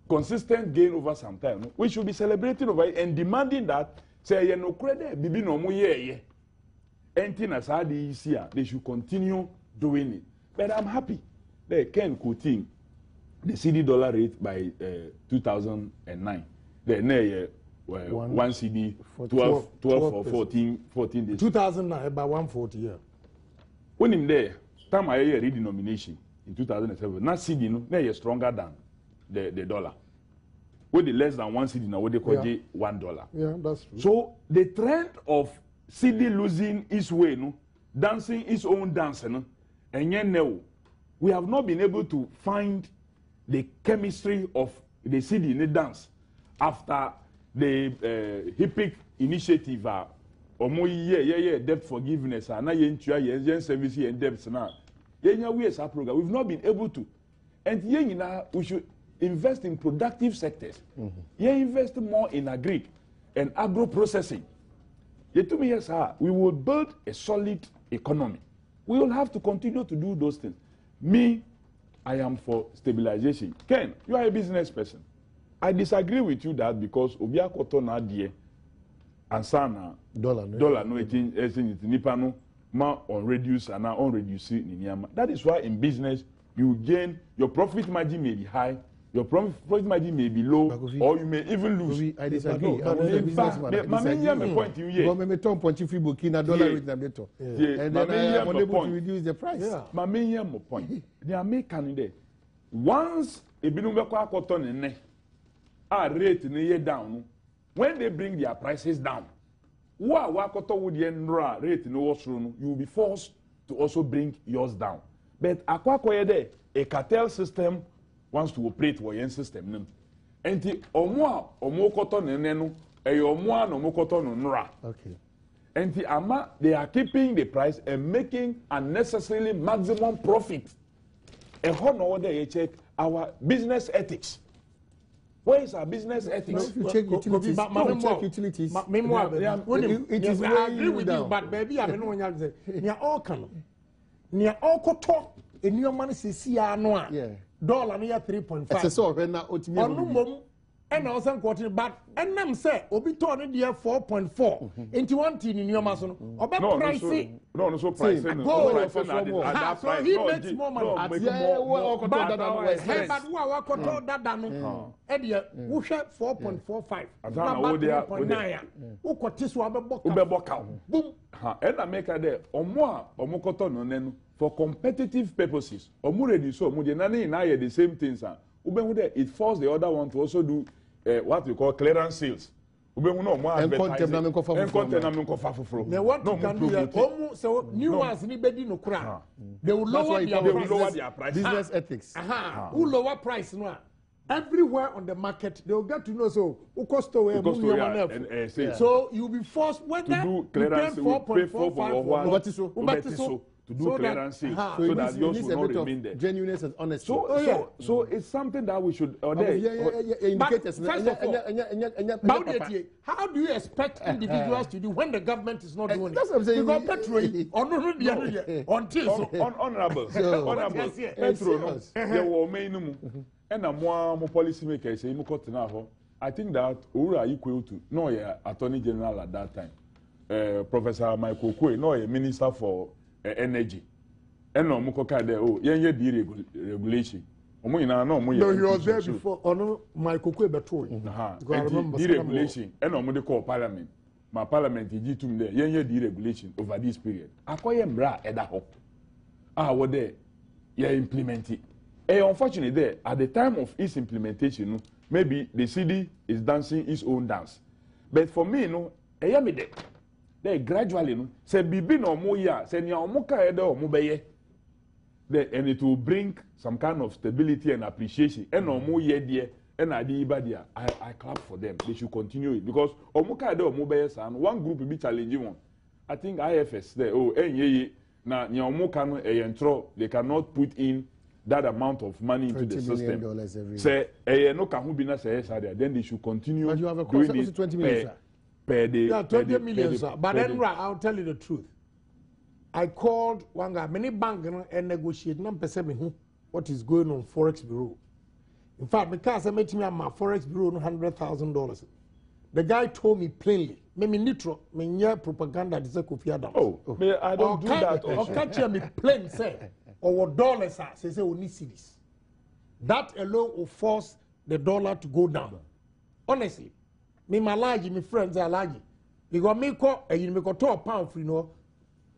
consistent gain over some time, we should be celebrating over it and demanding that say ye no credit bibi no omuye ye. Anything as hard is here, they should continue doing it. But I'm happy they can quoting the CD dollar rate by 2009. Then one CD 12 or 14 days. 2009 about 140 yeah. When him there, time I hear redenomination in 2007, not CD no, they stronger than the dollar. With the less than one CD now, what they call $1. Yeah, that's true. So the trend of CD losing its way, no, dancing its own dance, no, and yet now we have not been able to find the chemistry of the CD in the dance after the HIPIC initiative. Omo ye debt forgiveness and na ye service and debts now. We as a program, we've not been able to. And we should invest in productive sectors. Invest more in agri and agro processing. We will build a solid economy. We will have to continue to do those things. Me, I am for stabilization. Ken, you are a business person. I disagree with you that because Obia Kotona die and sana dollar no nipa no ma on reduce and now on reduce ni niama. That is why in business you gain, your profit margin may be high, your profit margin may be low, or you may even lose. I disagree. My point to you. And then I am unable to reduce the price. My main point. The American day. Once a binumba cotton and ne rate in a year down. When they bring their prices down, you will be forced to also bring yours down. But a cartel system wants to operate with your system. And the and the ama they are keeping the price and making unnecessarily maximum profit. And how they check our business ethics. Where is our business ethics? If you check utilities, I agree with you, but baby, I don't know. Near all can. Near all koto. In your money, see, dollar near 3.5. It's a sort of and also quoting, but and them say obi turn there 4.4 into 1 tin in your mason or price no so price so he makes more money but who are koto dada no e dey wo hwe 4.45 na 3.9 wo kote so abeboka boom and I make there omo koto no nenu for competitive purposes omo ready so omo dey na the same things it forced the other one to also do what we call clearance sales. Now what can do so new ones ni bedi no kra. They will lower their price. Business ethics. Who lower price no? Everywhere on the market they will get to know so who cost away so you will be forced whether to do clearance 4.45 to do clearance sales so that yours will not remain there. Genuineness and honesty. So it's something that we should indicators. How do you expect individuals to do when the government is not doing it? That's what I'm saying. Honorable, Petro, there were many and more policy makers say I think that Ura equal to no Attorney General at that time. Professor Michael Kwe, no Minister for Energy. And no Mukoka there, deregulation. No, he was there before. Oh no, Michael Kwe Beto. Deregulation. And no they call Parliament. My Parliament is to me there. Deregulation over this period. Akoye mbra edaho. What there? Implement it. Unfortunately, there at the time of its implementation, maybe the city is dancing its own dance. But for me, they gradually, say bibi no mo ya, say nya omuka ede omubeye. And it will bring some kind of stability and appreciation. And omo ye die, and adi ibadia. I clap for them. They should continue it because omuka ede omubeye san. One group will be challenging one. I think IFS there. Na nya omuka no eyentro. They cannot put in that amount of money into the system. Say, no kahubina say then they should continue. But you have a cost of 20 million, per day. Yeah, 20 million, sir. But then, I'll tell you the truth. I called one guy, many banks and negotiate. What is going on Forex Bureau? In fact, because I met me at my Forex Bureau $100,000. The guy told me plainly, me nitro, me near propaganda. This is Kofi Adams. I don't do that. Or catch me plain say. Or what dollars are, say we need cities. That alone will force the dollar to go down. Honestly, me my large, my friends are large. Because me call you me go to a pound for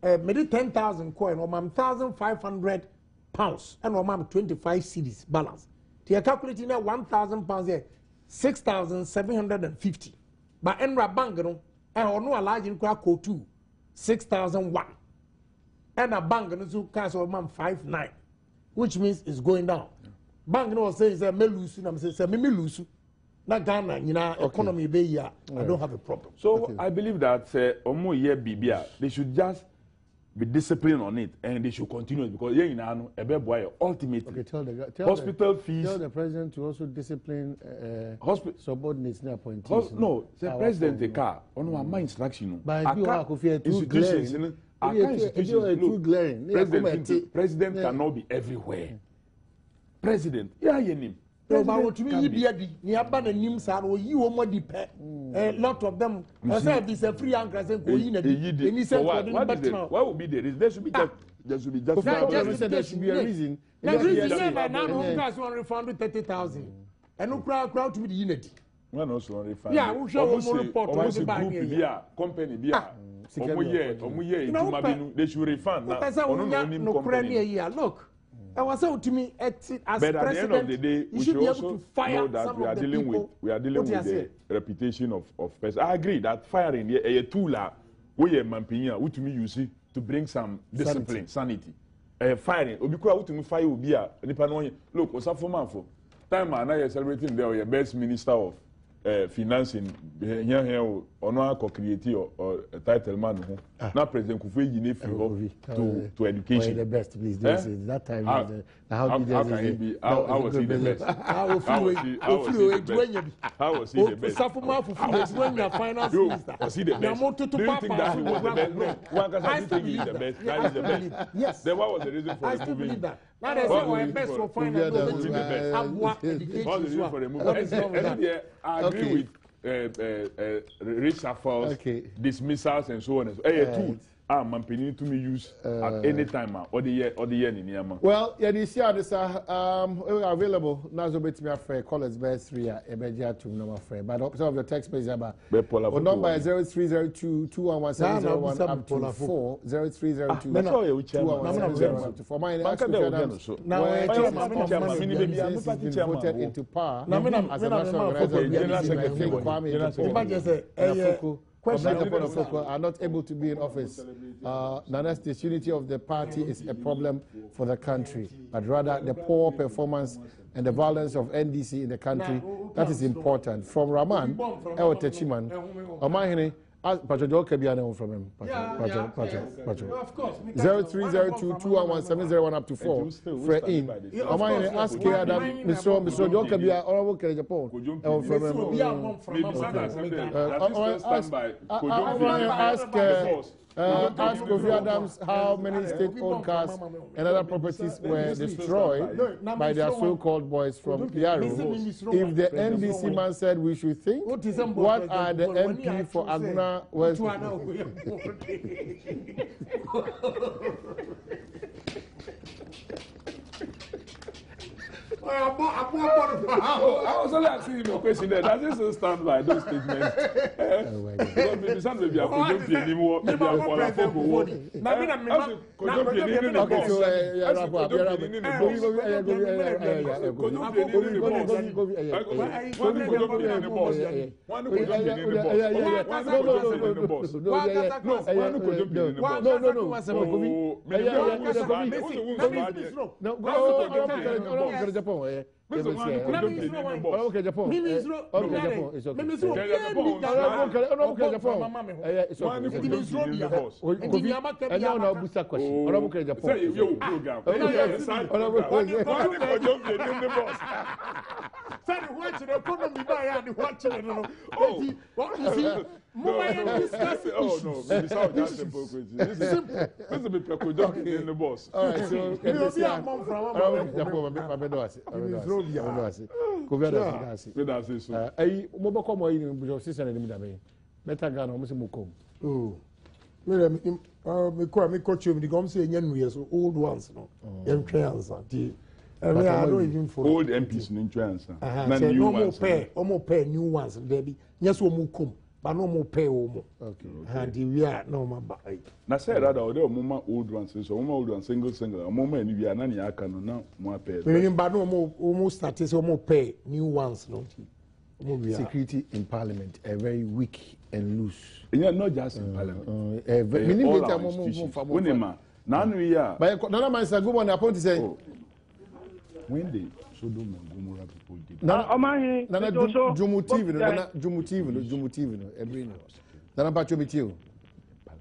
maybe 10,000 coin or 1,500 pounds and or 25 cedis balance. To calculating that 1,000 pounds here, 6,750. But Enra Bank and no large in crack 2, 6,001. And a bank no cash of 5.9, which means it's going down. Bank no say say me lose, and say me lose. Na Ghana, economy be here. I don't have a problem. So I believe that omo ye bibia, they should just be disciplined on it and they should continue it because ultimately hospital fees. Tell the president to also discipline subordinates and appointees. No, the president the car on my instruction. But institutions. President cannot be everywhere. President, a lot of them it's a free anchor. Why would be the reason? There should be there should be a reason. Now, refund 30,000. And no crowd to be the unity. Yeah, we show report. Company they should refund. Look, I was saying to me, as but at the end of the day, we should also know that we are dealing with the reputation of person. I agree that firing a tool we are mamping which me use to bring some discipline, sanity. Firing, because we fire will be look, what's up for man for time and I celebrating the best minister of financing here on our co-creative or title man now President Kufuor to education. The best, please. That time how can he be? How was he the best? How was he the best? Finance minister. Was he the best? Do you think that he was the best? No, one can say he is the best. That is the best. Yes. Then what was the reason for removing him? Now they say our best will find a I agree with reshuffles, dismissals, and so on. And so, two. I'm planning to use at any time or the year in Yama. Well, yeah, this year is available. Now, so bet me a fair callers best 3 Ebeja to number fair. But some of your text message about number is 0302 211 up to 4 0302 211 up to 4. My name is voted into power as a national organizer. Are not able to be in office. Nana's disunity of the party is a problem for the country, but rather the poor performance and the violence of NDC in the country that is important. From Raman, El Techiman, Omahini, Pacho from him. Pacho. 0302 211 up to 4. Fred in. Omahini ask Adam, Mr. Jokabia, Honorable Kerejapon. Ask Kofi Adams how many state-owned cars and other properties were destroyed by their so-called boys from Yaro. If the NDC man said we should think, what are the MP for Aguna West? I was only asking him a question there. Does this still stand by those statements? Maybe some maybe I couldn't be anymore. Maybe I fall off. old ones, no. I don't even follow. Old MPs in insurance. No more pay new ones, baby. Yes, we will come, but no more pay. Okay. And we are no more buy. Now, say that there are more old ones, so more old ones, single, a moment, we are none, I can now more pay. But no more, almost started, so more pay new ones, no. Security in Parliament, a very weak and loose. Yeah, not just in Parliament. Now we are. But none of my good one, I want to say. When they Sodom and Gomorrah people did. Nana Jumutiv, every Nana Pachomitio.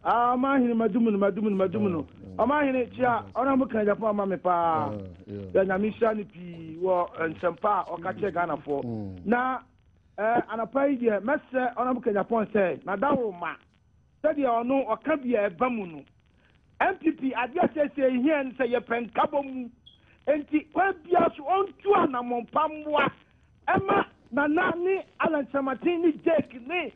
Madumuno. Amahine Chia, Honorable Japan Mamepa, Yanamishani P, and Sampa or Kache Ghana for. Now, and a pay the Master Honorable Japan said, Nadawma, said you are no or can be a Bamuno. MPP, I just say here and say a pen kabom. Enti kwabia so ontu anamon pamwa ema nanani Alan Samatini Jake ni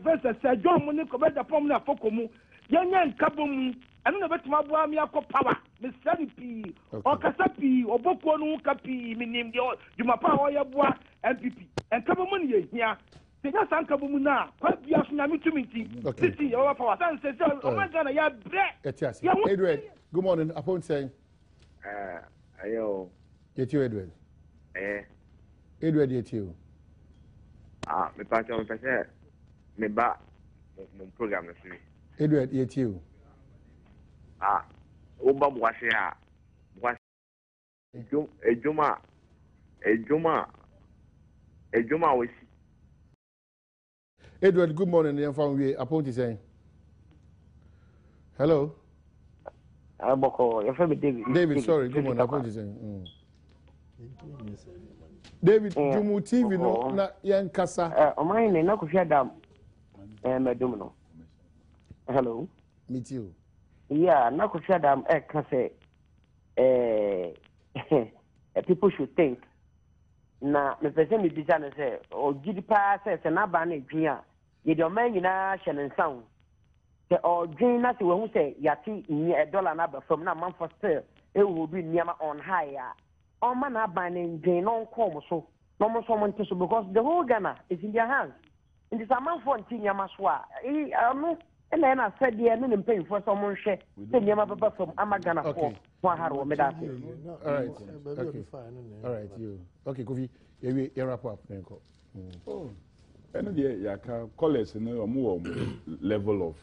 versus John Muni ko beda pom na fokomu yenya nkabom eno na betima bua mi akopawa me sani pi okasa pi obokuo no ka pi minim de jumapa oye bua MPP nkabom ni yehia tenya sankabom na kwabia so nyame tuminti titi e wa power san se o man Ghana ya bre Edward, good morning. Upon saying Ayo. Get you, Edward. Edward, get you. Me pass on me me ba mon program na fini. Edward, get you. Oba boase a. Boase. Ejuma wesi. Edward, good morning. I'm from we upon saying. Hello. David, sorry, good morning. David, Jumu TV no na yankasa. Omani na Kofi Adam. Madumuno. Hello. Meet you. Yeah, na Kofi Adam ka say people should think. Na me pese me bisa no say o gidi pa say na ba na edwin a ye de o man nyina hye ne nsan se o dwin na se we hu say yati $1 na ba from na man for still e wo bi niama on high a o man na ba na edwin no nko mo so no mo so mo nti so because the whole Ghana is in their hands. In this man for nti niama so a no and I said the no paying for someone share the niama baba from Amagana for haro me that. All right. Okay. All right, you. Okay, Kofi, you wrap up. Oh, and yeah, call us more level of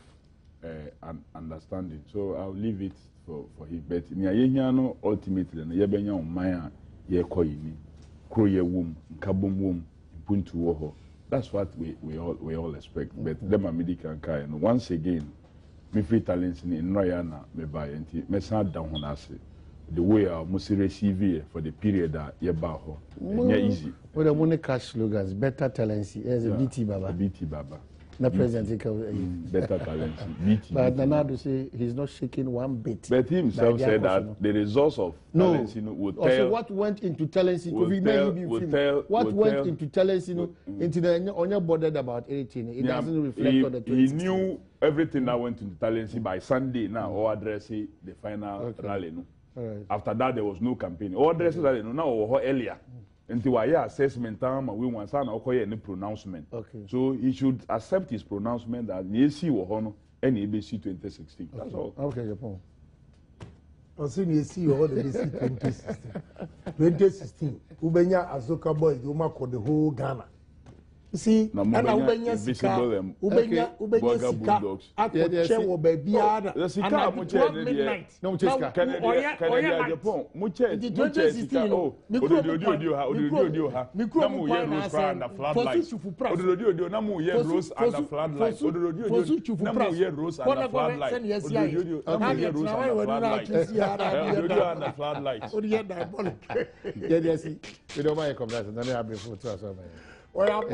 understanding. So I'll leave it for him. But no ultimately, na yebenya on maya ye koyini, kroye wom, kabum wom, puntu woho. That's what we all expect. But them are medical kind. And once again, me free talents in Royana me buy and me sat down on us. The way I must receive for the period that you buy her. It's easy. Well, the money cash slogans, better talents as a BT Baba. BT Baba. The president better talents. BT. But Nanado say he's not shaking one bit. But he himself said that the results of talents would tell. Also, what went into talents what went into talents into the on your bothered about 18. It doesn't reflect on the 20. He knew everything that went into talents by Sunday now or addressing the final rally. No. Right. After that, there was no campaign. Or addressing rally now or earlier. Until I assessment time, we want to any pronouncement. Okay. So he should accept his pronouncement that NEC or Hono and ABC 2016. That's all. Okay, Japan. Also, NEC or the 2016. 2016. Ubenya Azoka boy, you mark the whole Ghana. You see, and Ubenya Sika, Ubenya Sika, at the chair or baby, the Sika, midnight. No, Cheska, can I Japan? Muche, 2016. Oh, Namu Rose and the floodlights. Namu Rose and the floodlights. Namu Rose and the floodlights. And the floodlights. Yes, we don't mind coming. Then I have been for 2 hours. Well, I'm